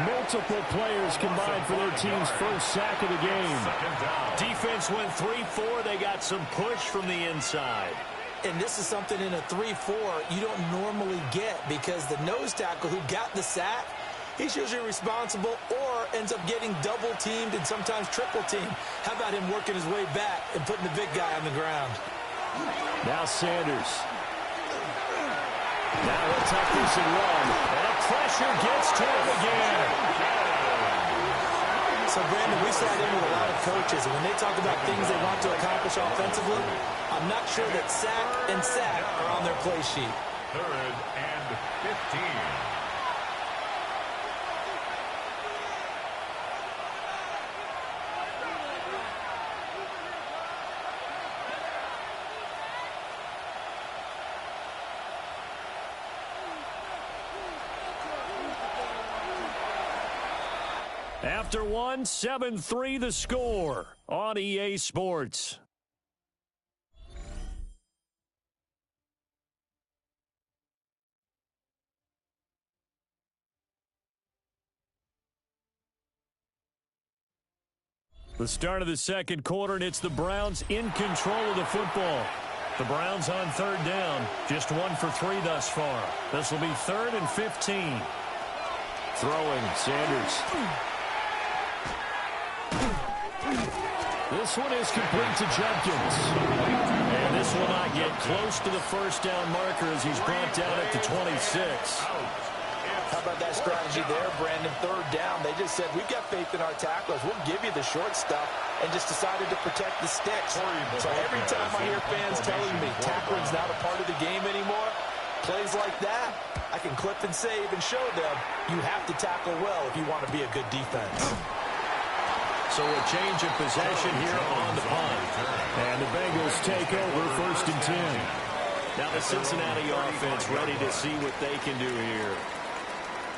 Speaker 5: Multiple players combined for their team's first sack of the game. Defense went 3-4. They got some push from the inside.
Speaker 6: And this is something in a 3-4 you don't normally get, because the nose tackle who got the sack, he's usually responsible or ends up getting double-teamed and sometimes triple-teamed. How about him working his way back and putting the big guy on the ground?
Speaker 5: Now Sanders. Now he'll tuck this and run. And pressure gets to him again.
Speaker 6: So, Brandon, we sat in with a lot of coaches, and when they talk about things they want to accomplish offensively, I'm not sure that sack and sack are on their play sheet.
Speaker 4: 3rd and 15.
Speaker 5: After one, 7-3 the score on EA Sports. The start of the second quarter, and it's the Browns in control of the football. The Browns on 3rd down, just 1 for 3 thus far. This will be 3rd and 15. Throwing, Sanders. This one is complete to Judkins. And this will not get close to the first down marker as he's brought down at the 26.
Speaker 6: How about that strategy there, Brandon? 3rd down. They just said, we've got faith in our tacklers. We'll give you the short stuff, and just decided to protect the sticks. So every time I hear fans telling me tackling's not a part of the game anymore, plays like that, I can clip and save and show them you have to tackle well if you want to be a good defense.
Speaker 5: So a change of possession here on the punt. And the Bengals take over 1st and 10. Now the Cincinnati offense ready to see what they can do here.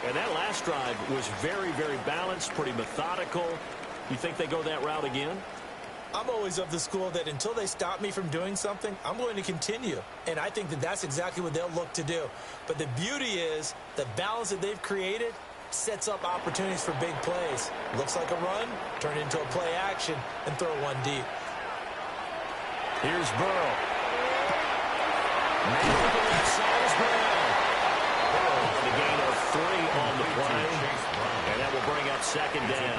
Speaker 5: And that last drive was very, very balanced, pretty methodical. You think they go that route again?
Speaker 6: I'm always of the school that until they stop me from doing something, I'm going to continue. And I think that that's exactly what they'll look to do. But the beauty is the balance that they've created sets up opportunities for big plays. Looks like a run, turn it into a play action, and throw one deep.
Speaker 5: Here's Burrow. The gain of 3 on the play, and that will bring up 2nd down.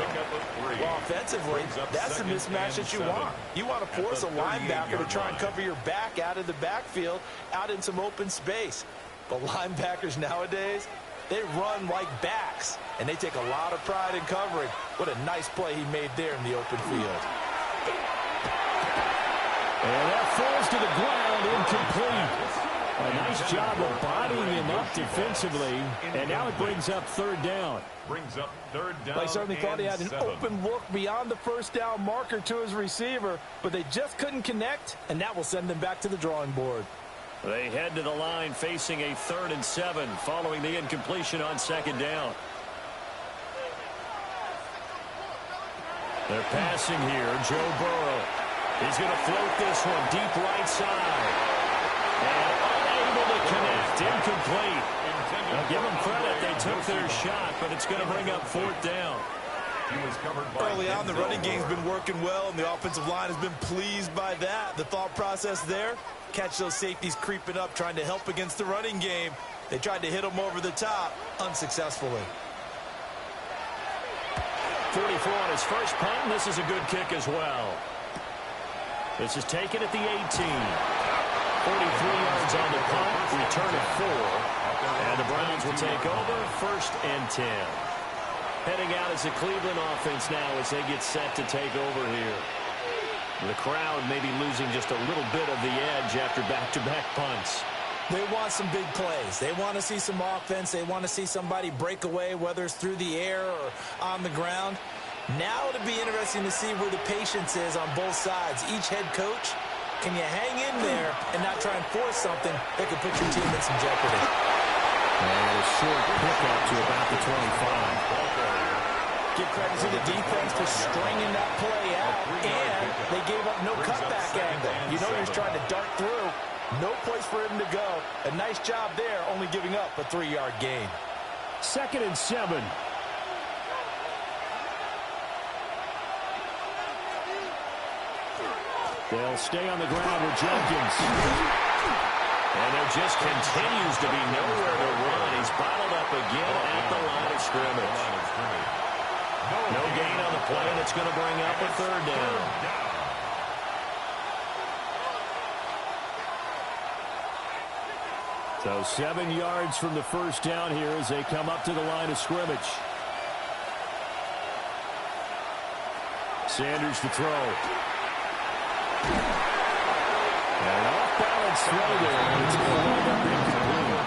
Speaker 6: Well, offensively, that's the mismatch that you want. You want to force a linebacker to try and cover your back out of the backfield, out in some open space. But linebackers nowadays, they run like backs, and they take a lot of pride in covering. What a nice play he made there in the open field.
Speaker 5: And that falls to the ground, incomplete. A nice job of bodying him up defensively, and now it brings up 3rd down.
Speaker 4: Brings up 3rd down.
Speaker 6: I certainly thought he had an open look beyond the first down marker to his receiver, but they just couldn't connect, and that will send them back to the drawing board.
Speaker 5: They head to the line facing a 3rd and 7 following the incompletion on 2nd down. They're passing here. Joe Burrow. He's going to float this one deep right side. And unable to connect. Incomplete. Now give them credit. They took their shot, but it's going to bring up 4th down.
Speaker 6: Early on, the running game's been working well, and the offensive line has been pleased by that. The thought process there, catch those safeties creeping up, trying to help against the running game. They tried to hit them over the top, unsuccessfully.
Speaker 5: 44 on his first punt, and this is a good kick as well. This is taken at the 18. 43 yards on the punt, return of 4. And the Browns will take over 1st and 10. Heading out is the Cleveland offense now as they get set to take over here. The crowd may be losing just a little bit of the edge after back-to-back punts.
Speaker 6: They want some big plays. They want to see some offense. They want to see somebody break away, whether it's through the air or on the ground. Now it'll be interesting to see where the patience is on both sides. Each head coach, can you hang in there and not try and force something that could put your team in some jeopardy?
Speaker 5: And a short pickup to about the 25.
Speaker 6: Give credit to the defense for stringing that play out, and they gave up no cutback angle. You know he's trying to dart through. No place for him to go. A nice job there, only giving up a 3-yard gain.
Speaker 5: 2nd and 7. They'll stay on the ground with Jenkins. And there just continues to be nowhere to run. He's bottled up again at the line of scrimmage. No gain on the play, and it's going to bring up a 3rd down. So 7 yards from the first down here as they come up to the line of scrimmage. Sanders to throw. And off-balance throw there, and it's going to wind up incomplete.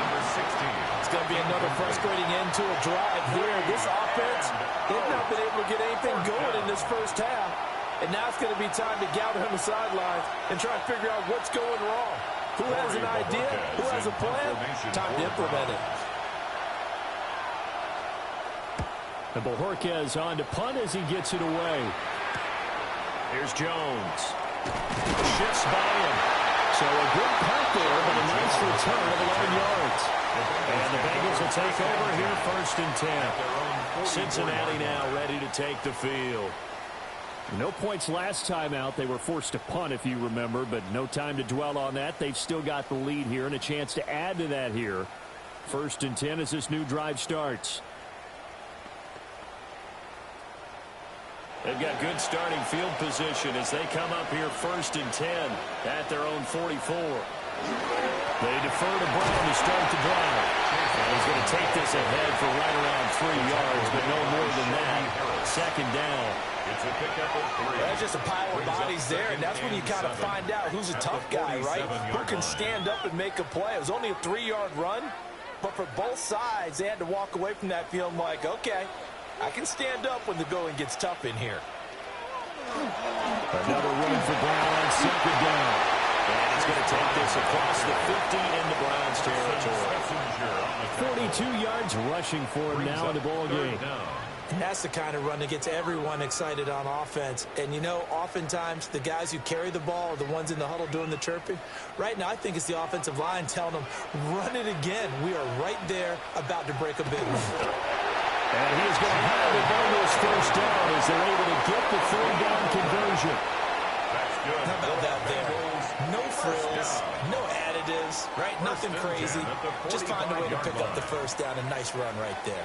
Speaker 6: It's going to be another frustrating end to a drive here. This offense, they've not been able to get anything going in this first half. And now it's going to be time to gather on the sidelines and try and figure out what's going wrong. Who has an idea? Who has a plan? Time to implement it.
Speaker 5: And Bojorquez on to punt as he gets it away. Here's Jones. Shifts by him. So a good punt there, but a nice return of 11 yards. And the Bengals will take over here 1st and 10. Cincinnati now ready to take the field. No points last time out. They were forced to punt, if you remember, but no time to dwell on that. They've still got the lead here and a chance to add to that here. 1st and 10 as this new drive starts. They've got good starting field position as they come up here 1st and 10 at their own 44. They defer to Brown to start the drive. And he's going to take this ahead for right around 3 yards, but no more than that. 2nd down.
Speaker 3: It's a pickup of 3.
Speaker 6: There's just a pile of bodies there, and that's when you kind of find out who's a tough guy, right? Who can stand up and make a play. It was only a 3-yard run, but for both sides, they had to walk away from that feeling like, okay, I can stand up when the going gets tough in here.
Speaker 5: Another run for Brown on 2nd down. And he's going to take this across the 50 into Brown's territory. 42 yards rushing for him now in the ball game.
Speaker 6: And that's the kind of run that gets everyone excited on offense. And, you know, oftentimes the guys who carry the ball are the ones in the huddle doing the chirping. Right now, I think it's the offensive line telling them, run it again. We are right there about to break a big one.
Speaker 5: And he is going to have the Bengals 1st down as they're able to get the 3rd down conversion.
Speaker 3: That's good.
Speaker 6: How about that there? No frills, no additives, right? Nothing crazy. Just find a way to pick up the 1st down. A nice run right there.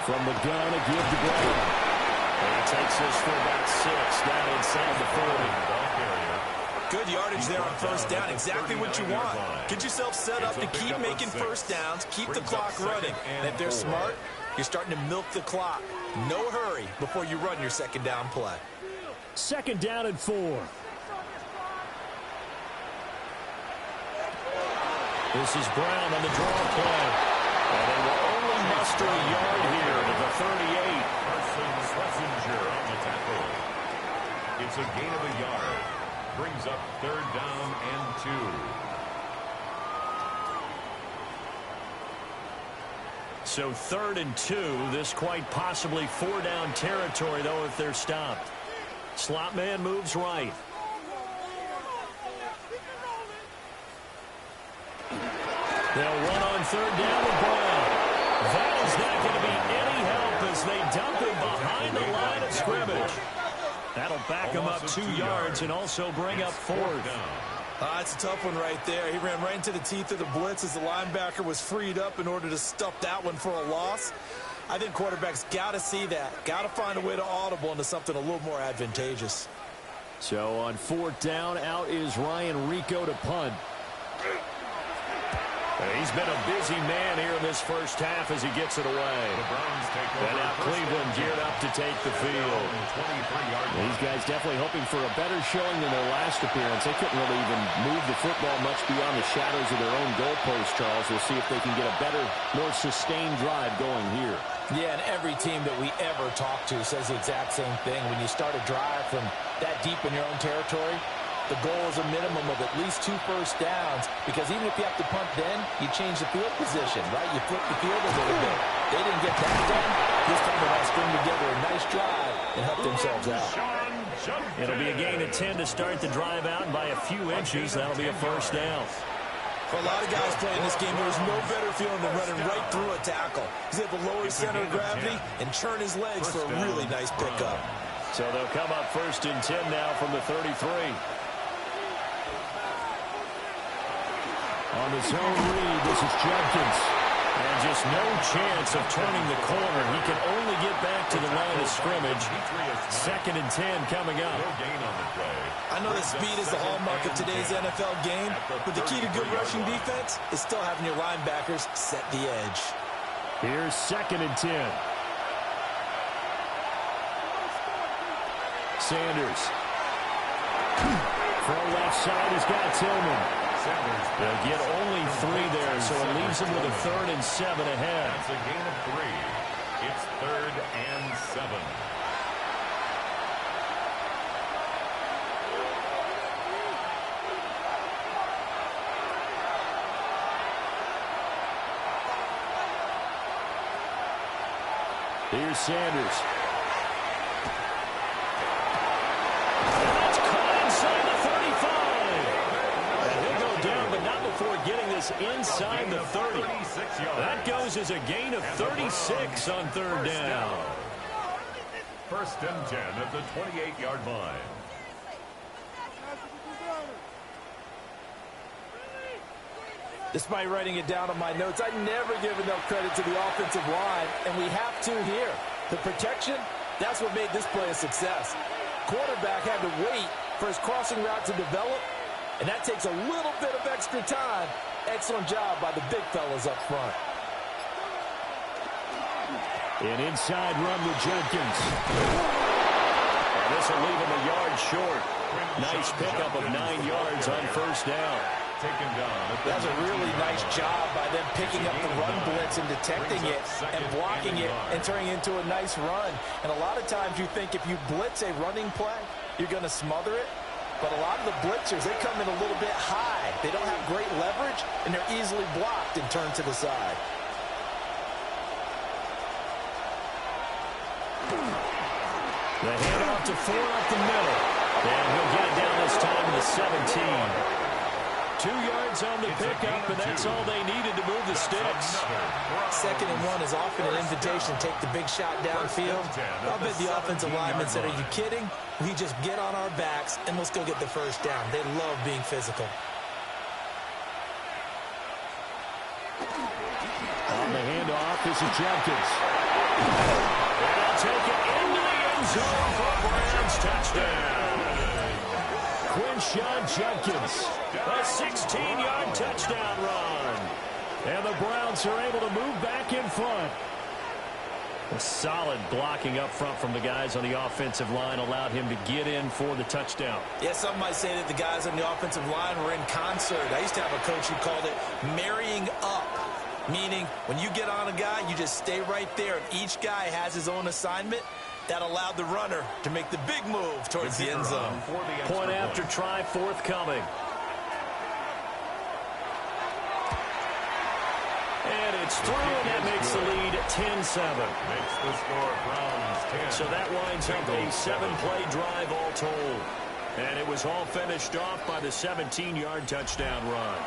Speaker 5: From the gun, a give to Brown. And he takes this for about 6 down inside the 40.
Speaker 6: Good yardage there on 1st down. Exactly what you want. Get yourself set up to keep making 1st downs, keep the clock running. And if they're smart, you're starting to milk the clock. No hurry before you run your 2nd down play.
Speaker 5: 2nd down and 4. This is Brown on the draw play. And they will only muster a yard here to the 38.
Speaker 3: Schlesinger on the tackle. It's a gain of a yard. Brings up 3rd down and 2.
Speaker 5: So 3rd and 2. This quite possibly 4-down territory, though, if they're stopped. Slot man moves right. They'll run on 3rd down with Brown. That is not going to be any help as they dump him behind the line of scrimmage. That'll back him up 2 yards and also bring up 4th.
Speaker 6: It's a tough one right there. He ran right into the teeth of the blitz as the linebacker was freed up in order to stuff that one for a loss. I think quarterbacks got to see that. Got to find a way to audible into something a little more advantageous.
Speaker 5: So on 4th down, out is Ryan Rico to punt. He's been a busy man here in this first half as he gets it away.
Speaker 3: The Browns take over.
Speaker 5: And now Cleveland geared up to take the field. These guys definitely hoping for a better showing than their last appearance. They couldn't really even move the football much beyond the shadows of their own goalpost, Charles. We'll see if they can get a better, more sustained drive going here.
Speaker 6: Yeah, and every team that we ever talk to says the exact same thing. When you start a drive from that deep in your own territory, the goal is a minimum of at least 2 first downs, because even if you have to punt then, you change the field position, right? You flip the field a little bit. They didn't get that done. This time they want to string together a nice drive and help themselves out.
Speaker 5: It'll be a gain of 10 to start the drive out, and by a few inches, that'll be a first down.
Speaker 6: For a lot of guys playing this game, there's no better feeling than running right through a tackle. He's able to lower his center of gravity and churn his legs for a really nice pickup.
Speaker 5: So they'll come up 1st and 10 now from the 33. On the zone read, this is Judkins. And just no chance of turning the corner. He can only get back to the line of scrimmage. 2nd and 10 coming up.
Speaker 6: I know that speed is the hallmark of today's NFL game, but the key to good rushing defense is still having your linebackers set the edge.
Speaker 5: Here's 2nd and 10. Sanders. From left side, he's got Tillman. They'll get only 3 there, so it leaves them with a 3rd and 7 ahead.
Speaker 3: That's a gain of 3. It's 3rd and 7.
Speaker 5: Here's Sanders. And that's caught inside the 35. And he'll go down, but not before getting this inside the 30. That goes as a gain of 36 on 3rd down.
Speaker 3: 1st and 10 at the 28-yard line.
Speaker 6: Despite writing it down on my notes, I never give enough credit to the offensive line, and we have to here. The protection, that's what made this play a success. Quarterback had to wait for his crossing route to develop, and that takes a little bit of extra time. Excellent job by the big fellas up front.
Speaker 5: An inside run with Jenkins. And this will leave him a yard short. Nice pickup of 9 yards on 1st down.
Speaker 6: That's a really nice job by them picking up the run blitz and detecting it and blocking it and turning it into a nice run. And a lot of times you think if you blitz a running play, you're going to smother it. But a lot of the blitzers, they come in a little bit high. They don't have great leverage, and they're easily blocked and turned to the side.
Speaker 5: The handoff to Ford up the middle. And he'll get it down this time to the 17. 2 yards on the pickup, and that's all they needed to move the sticks.
Speaker 6: 2nd and 1 is often an invitation to take the big shot downfield. I'll bet the offensive linemen said, "Are you kidding? We just get on our backs, and let's go get the 1st down." They love being physical.
Speaker 5: On the handoff, this is Jenkins. And they'll take it into the end zone for a Browns touchdown. Quinshawn Jenkins, a 16-yard touchdown run. And the Browns are able to move back in front. A solid blocking up front from the guys on the offensive line allowed him to get in for the touchdown.
Speaker 6: Yeah, some might say that the guys on the offensive line were in concert. I used to have a coach who called it marrying up, meaning when you get on a guy, you just stay right there, and each guy has his own assignment. That allowed the runner to make the big move towards the end zone.
Speaker 5: Point after try forthcoming. And it's through, and that makes the lead 10-7.
Speaker 3: Makes the score Browns 10.
Speaker 5: So that winds up a 7-play drive all told. And it was all finished off by the 17-yard touchdown run.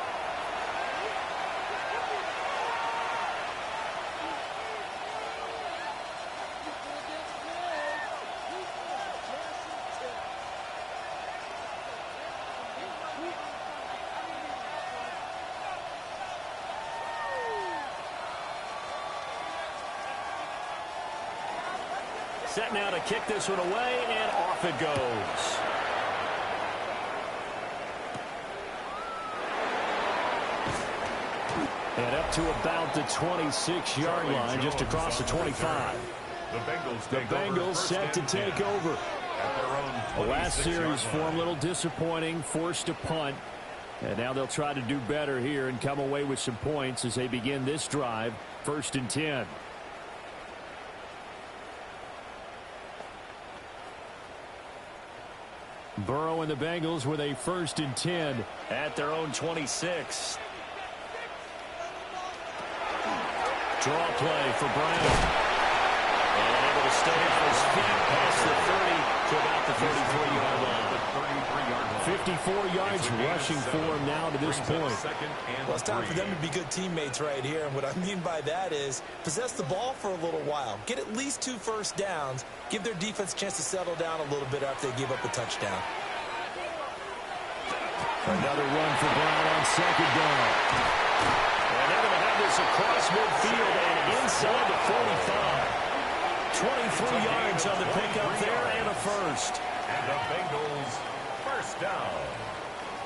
Speaker 5: Set now to kick this one away, and off it goes. And up to about the 26-yard line, just across the 25.
Speaker 3: The
Speaker 5: Bengals set to take over. The last series for them, a little disappointing, forced a punt. And now they'll try to do better here and come away with some points as they begin this drive, 1st and 10. Burrow and the Bengals with a 1st and 10 at their own 26. Draw play for Brown. And able to stay off his feet past the 30 to about the 33-yard line. 54 yards rushing for him now to this point.
Speaker 6: Well, it's time for them to be good teammates right here. And what I mean by that is possess the ball for a little while. Get at least 2 first downs. Give their defense a chance to settle down a little bit after they give up a touchdown.
Speaker 5: Another run for Brown on 2nd down. And they're going to have this across midfield and inside the 45. 23 yards on the pickup there and a first.
Speaker 3: And the Bengals first down.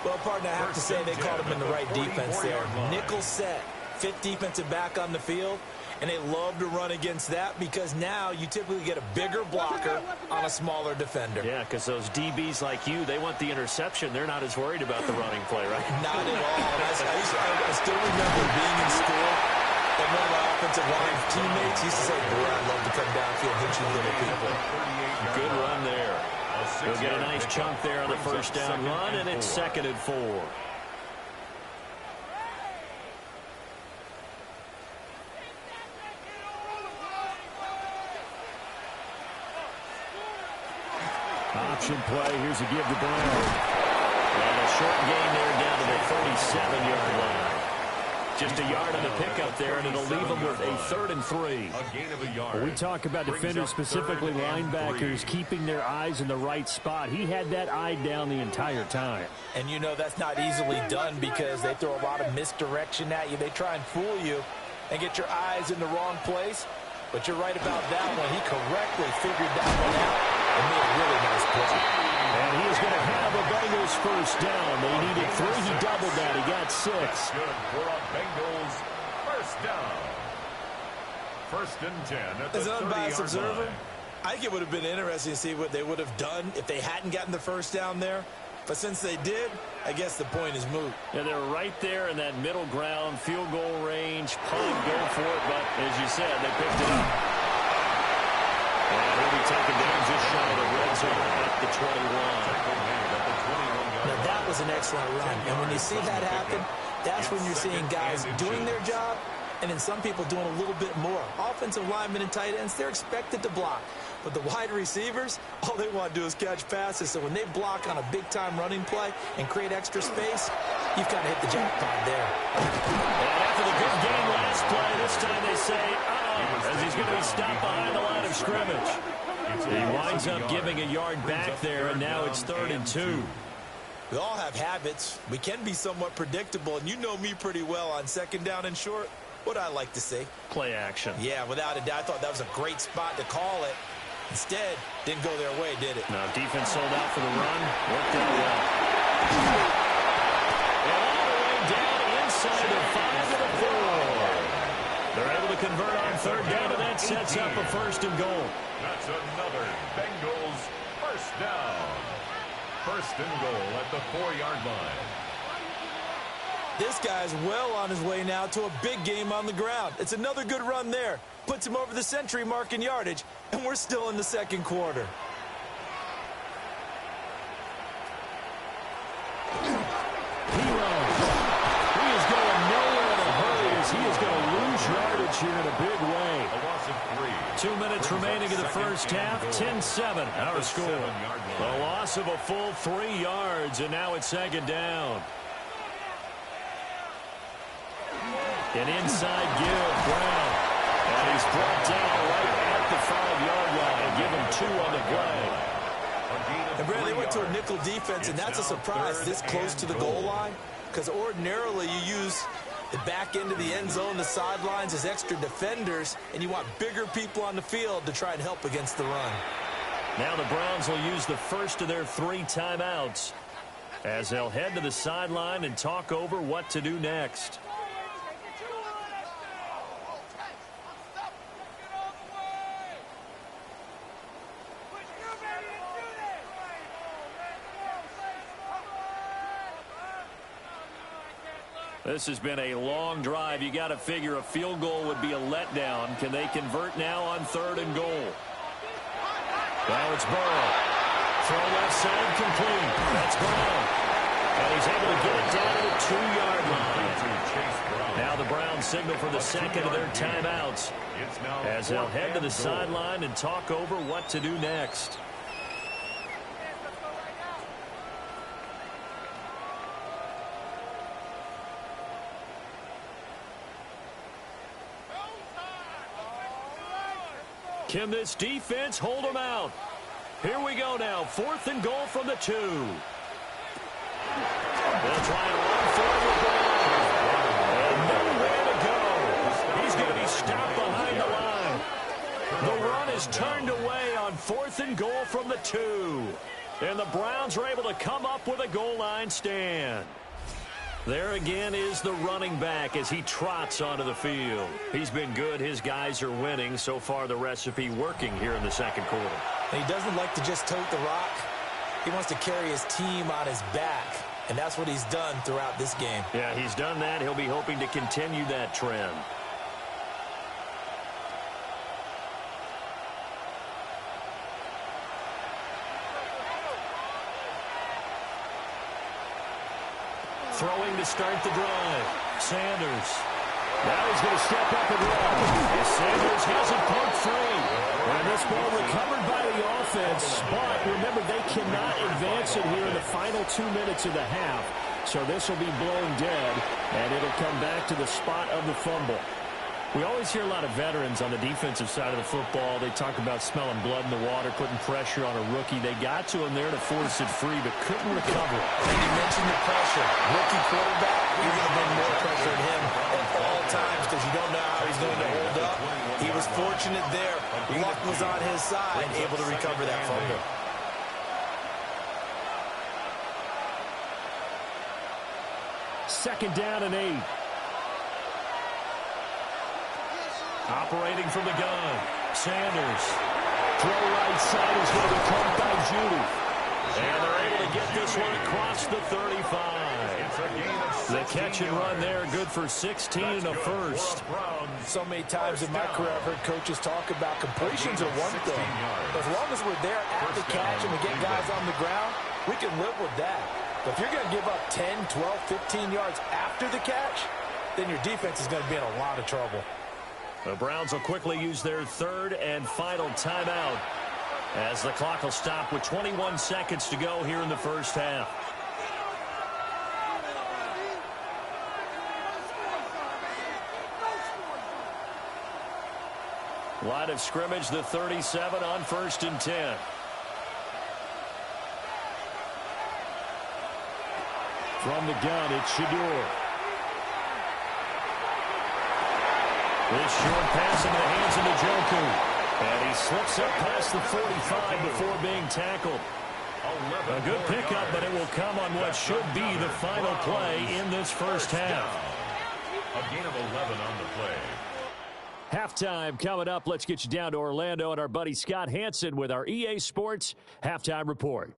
Speaker 6: Well, partner, I have to say they caught him in the right defense there. Nickel set, 5th defensive back on the field, and they love to run against that because now you typically get a bigger blocker on a smaller defender.
Speaker 5: Yeah, because those DBs like you, they want the interception. They're not as worried about the running play, right?
Speaker 6: Not at all. I still remember being in school, and one of my offensive line teammates used to say, boy, I'd love to come downfield and hit you little people.
Speaker 5: Good run there. He'll get a nice chunk there on the first down run, and it's 2nd and 4. Option play. Here's a give to Brown. And a short gain there down to the 37-yard line. Just a yard on the pickup there, and it'll leave them with a 3rd and 3. When we talk about defenders, specifically linebackers, keeping their eyes in the right spot. He had that eye down the entire time.
Speaker 6: And you know that's not easily done because they throw a lot of misdirection at you. They try and fool you and get your eyes in the wrong place. But you're right about that one. He correctly figured that one out and made a really nice play.
Speaker 5: And he is going to have a Bengals first down. They needed 3. He doubled that. He got 6.
Speaker 3: Good for a Bengals first down. 1st and 10 at the 30-yard line. As an unbiased observer,
Speaker 6: I think it would have been interesting to see what they would have done if they hadn't gotten the first down there. But since they did, I guess the point is moot.
Speaker 5: Yeah, they're right there in that middle ground, field goal range, punt, go for it. But as you said, they picked it up. And he'll be taken down just shy of the red zone at the 21.
Speaker 6: Now, that was an excellent run. And when you see that happen, that's when you're seeing guys doing their job and then some people doing a little bit more. Offensive linemen and tight ends, they're expected to block. But the wide receivers, all they want to do is catch passes. So when they block on a big-time running play and create extra space, you've kind of hit the jackpot there.
Speaker 5: And after the good game last play, this time they say, as he's going to be stopped behind the line of scrimmage. He winds up giving a yard back there, and now it's 3rd and 2.
Speaker 6: We all have habits. We can be somewhat predictable, and you know me pretty well on 2nd down and short. What I like to see.
Speaker 5: Play action.
Speaker 6: Yeah, without a doubt. I thought that was a great spot to call it. Instead, didn't go their way, did it?
Speaker 5: No, defense sold out for the run. Worked out well. And all the way down inside the 5 to the 4. They're able to convert on 3rd down, and that sets up a 1st and goal.
Speaker 3: That's another Bengals first down. 1st and goal at the 4-yard line.
Speaker 6: This guy's well on his way now to a big game on the ground. It's another good run there. Puts him over the century mark in yardage, and we're still in the 2nd quarter.
Speaker 5: He runs. He is going nowhere in a hurry as he is going to lose yardage here in a big way.
Speaker 3: A loss of 3.
Speaker 5: 2 minutes remaining in the first half. 10-7, our score. A loss of a full 3 yards, and now it's 2nd down. An inside give, Brown. And he's brought down right at the 5-yard line. Give him 2 on the play.
Speaker 6: And, Brad, they went to a nickel defense, and that's a surprise this close to the goal line. Because ordinarily you use the back end of the end zone, the sidelines as extra defenders, and you want bigger people on the field to try and help against the run.
Speaker 5: Now the Browns will use the first of their 3 timeouts as they'll head to the sideline and talk over what to do next. This has been a long drive. You got to figure a field goal would be a letdown. Can they convert now on 3rd and goal? Now it's Burrow. Throw left side complete. That's Burrow. And he's able to get it down to the 2-yard line. Now the Browns signal for the second of their timeouts as they'll head to the sideline and talk over what to do next. Can this defense hold them out? Here we go now. 4th and goal from the 2. They'll try and run forward. And nowhere to go. He's going to be stopped behind the line. The run is turned away on 4th and goal from the 2. And the Browns are able to come up with a goal line stand. There again is the running back as he trots onto the field. He's been good. His guys are winning. So far, the recipe working here in the second quarter.
Speaker 6: And he doesn't like to just tote the rock. He wants to carry his team on his back, and that's what he's done throughout this game.
Speaker 5: Yeah, he's done that. He'll be hoping to continue that trend. Throwing to start the drive. Sanders. Now he's going to step up and run. Sanders has it poked free. And this ball recovered by the offense. But remember, they cannot advance it here in the final 2 minutes of the half. So this will be blown dead. And it'll come back to the spot of the fumble. We always hear a lot of veterans on the defensive side of the football. They talk about smelling blood in the water, putting pressure on a rookie. They got to him there to force it free, but couldn't recover.
Speaker 6: And you mentioned the pressure. Rookie quarterback, you're going to bring more pressure at him at all times because you don't know how he's going to hold up. He was fortunate there. Luck was on his side, able to recover that fumble.
Speaker 5: Second down and 8. Operating from the gun. Sanders. Throw right side is going to be caught by Judy. And they're able to get this one across the 35. The catch and run there, good for 16 and a first.
Speaker 6: So many times in my career I've heard coaches talk about completions are one thing. But as long as we're there at the catch and we get guys on the ground, we can live with that. But if you're going to give up 10, 12, 15 yards after the catch, then your defense is going to be in a lot of trouble.
Speaker 5: The Browns will quickly use their 3rd and final timeout as the clock will stop with 21 seconds to go here in the first half. Line of scrimmage, the 37 on 1st and 10. From the gun, it's Shador. This short pass into the hands of Njoku. And he slips up past the 45 before being tackled. A good pickup, but it will come on what should be the final play in this first half.
Speaker 3: A gain of 11 on the play.
Speaker 5: Halftime coming up. Let's get you down to Orlando and our buddy Scott Hansen with our EA Sports Halftime Report.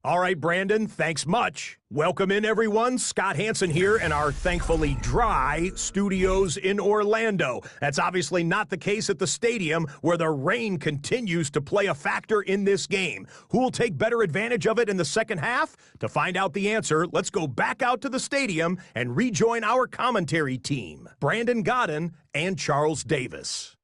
Speaker 8: All right, Brandon, thanks much. Welcome in, everyone. Scott Hansen here in our thankfully dry studios in Orlando. That's obviously not the case at the stadium, where the rain continues to play a factor in this game. Who will take better advantage of it in the second half? To find out the answer, let's go back out to the stadium and rejoin our commentary team, Brandon Godden and Charles Davis.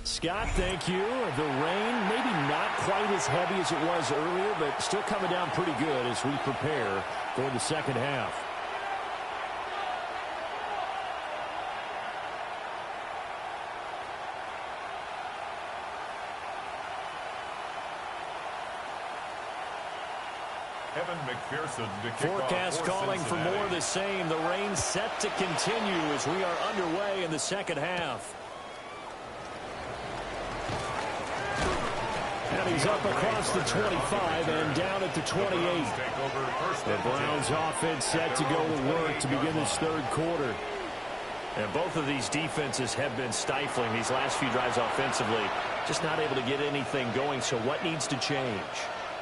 Speaker 5: Scott, thank you. The rain, maybe not quite as heavy as it was earlier, but still coming down pretty good as we prepare for the second half. Forecast calling for more of the same. The rain set to continue as we are underway in the second half. And he's up across the 25 and down at the 28. The Browns offense set to go to work to begin this third quarter. And both of these defenses have been stifling these last few drives offensively. Just not able to get anything going. So what needs to change?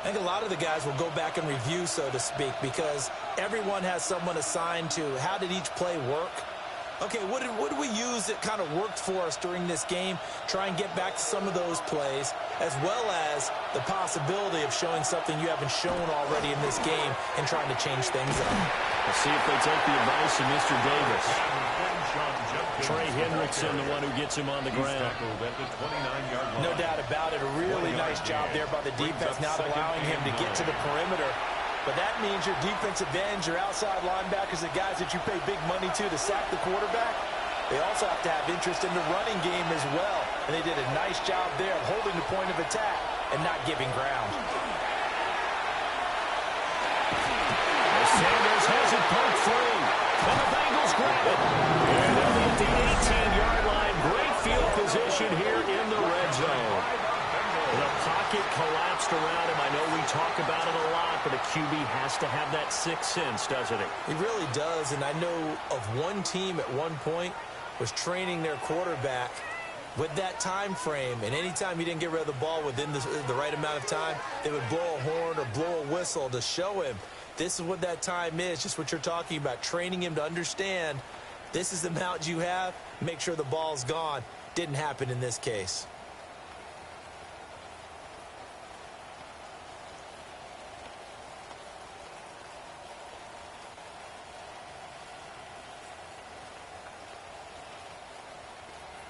Speaker 6: I think a lot of the guys will go back and review, so to speak, because everyone has someone assigned to how did each play work. Okay, what did we use that kind of worked for us during this game? Try and get back to some of those plays, as well as the possibility of showing something you haven't shown already in this game and trying to change things up.
Speaker 5: Let's see if they take the advice of Mr. Davis. Trey Hendrickson, the one who gets him on the ground.
Speaker 6: No doubt about it. A really nice job there by the defense, not allowing him to get to the perimeter. But that means your defensive ends, your outside linebackers, the guys that you pay big money to sack the quarterback, they also have to have interest in the running game as well. And they did a nice job there of holding the point of attack and not giving ground.
Speaker 5: Sanders has it poked free. And the Bengals grab it. And they'll be at the 18-yard line. Great field position here in the red zone. The pocket collapsed around him. I know we talk about it a lot, but a QB has to have that sixth sense, doesn't he?
Speaker 6: He really does, and I know of one team at one point was training their quarterback with that time frame, and anytime he didn't get rid of the ball within the right amount of time, they would blow a horn or blow a whistle to show him this is what that time is, just what you're talking about, training him to understand this is the amount you have, make sure the ball's gone. Didn't happen in this case.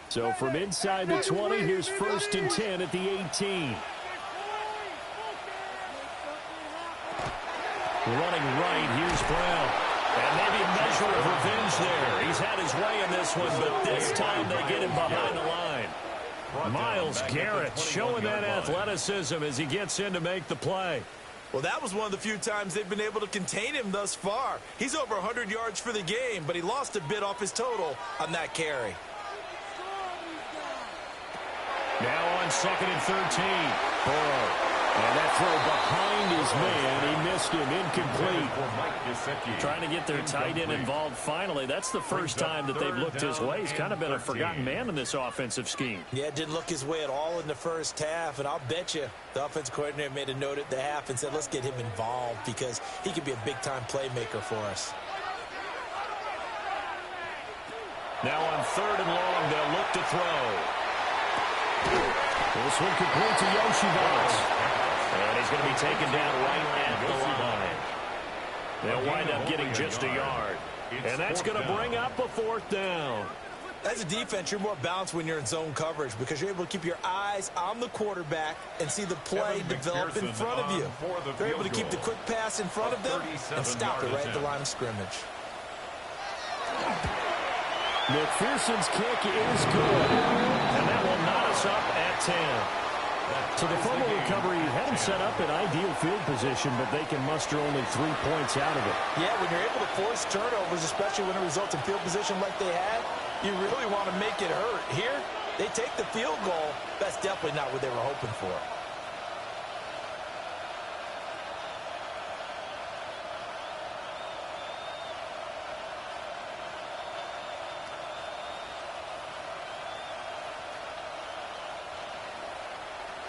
Speaker 5: So from inside the 20, here's 1st and 10 at the 18. Running right, here's Brown. And maybe a measure of revenge there. He's had his way in this one, but this time they get him behind the line. Myles Garrett showing that athleticism as he gets in to make the play.
Speaker 6: Well, that was one of the few times they've been able to contain him thus far. He's over 100 yards for the game, but he lost a bit off his total on that carry.
Speaker 5: Now on 2nd and 13. Burrow. And that throw behind his man. He missed him. Incomplete. Trying to get their tight end involved finally. That's the first time that they've looked his way. He's kind of been a forgotten man in this offensive scheme.
Speaker 6: Yeah, didn't look his way at all in the first half. And I'll bet you the offensive coordinator made a note at the half and said, let's get him involved because he could be a big-time playmaker for us.
Speaker 5: Now on 3rd and long, they'll look to throw. This one complete to Yoshivas. And he's going to be taken down right at the line. They'll wind up getting just a yard. And that's going to bring up a 4th down.
Speaker 6: As a defense, you're more balanced when you're in zone coverage because you're able to keep your eyes on the quarterback and see the play develop in front of you. They're able to keep the quick pass in front of them and stop it right at the line of scrimmage.
Speaker 5: McPherson's kick is good. And that will knot us up at 10. So the fumble recovery had him set up in ideal field position, but they can muster only 3 points out of it.
Speaker 6: Yeah, when you're able to force turnovers, especially when it results in field position like they had, you really want to make it hurt. Here, they take the field goal. That's definitely not what they were hoping for.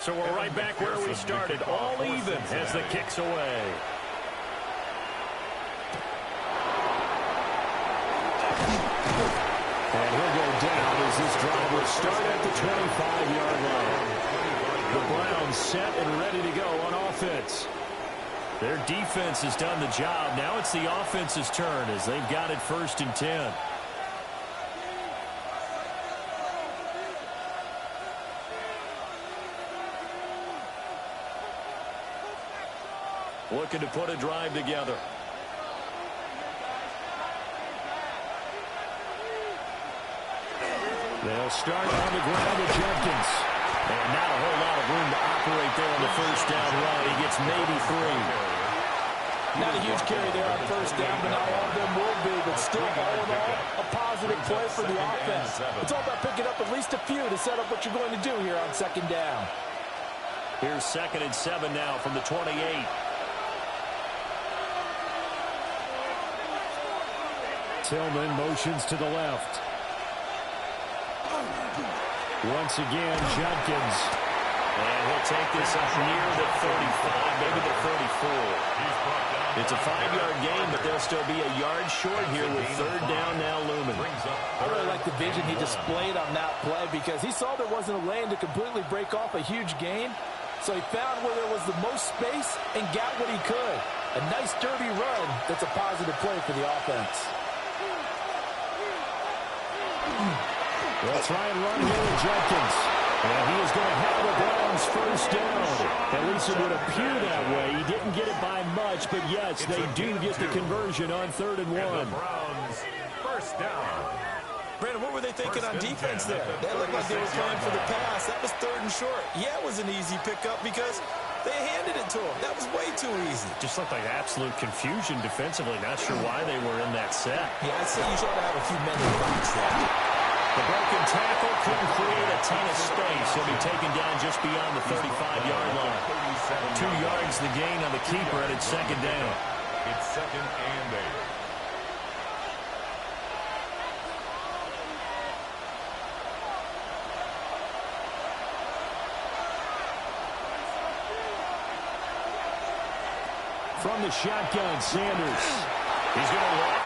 Speaker 5: So we're right back where we started, all even as the kick's away. And he'll go down as this drive will start at the 25-yard line. The Browns set and ready to go on offense. Their defense has done the job. Now it's the offense's turn as they've got it 1st and 10. Looking to put a drive together. They'll start on the ground with Jenkins. And not a whole lot of room to operate there on the 1st down run. He gets maybe 3.
Speaker 6: Not a huge carry there on 1st down, but not all of them will be. But still, all in all, a positive play for the offense. It's all about picking up at least a few to set up what you're going to do here on 2nd down.
Speaker 5: Here's 2nd and 7 now from the 28. Tillman motions to the left. Once again, Jenkins. And he'll take this up near the 35, maybe the 34. It's a 5-yard gain, but they'll still be a yard short here with third down now looming.
Speaker 6: I really like the vision he displayed on that play because he saw there wasn't a lane to completely break off a huge gain. So he found where there was the most space and got what he could. A nice, dirty run that's a positive play for the offense.
Speaker 5: They'll try and run here with Jenkins. And he is going to have the Browns first down. At least it would appear that way. He didn't get it by much, but yes, they do get the conversion on 3rd and 1.
Speaker 4: And the Browns first down.
Speaker 6: Brandon, what were they thinking on defense there? They looked like they were playing for the pass. That was 3rd and short. Yeah, it was an easy pickup because they handed it to him. That was way too easy.
Speaker 5: Just looked like absolute confusion defensively. Not sure why they were in that set.
Speaker 6: Yeah, I'd say you ought to have a few men in the box there.
Speaker 5: The broken tackle couldn't create a ton of space. He'll be taken down just beyond the 35-yard line. 2 yards the gain on the keeper, and it's 2nd down.
Speaker 4: It's 2nd and 8.
Speaker 5: From the shotgun, Sanders. He's going to walk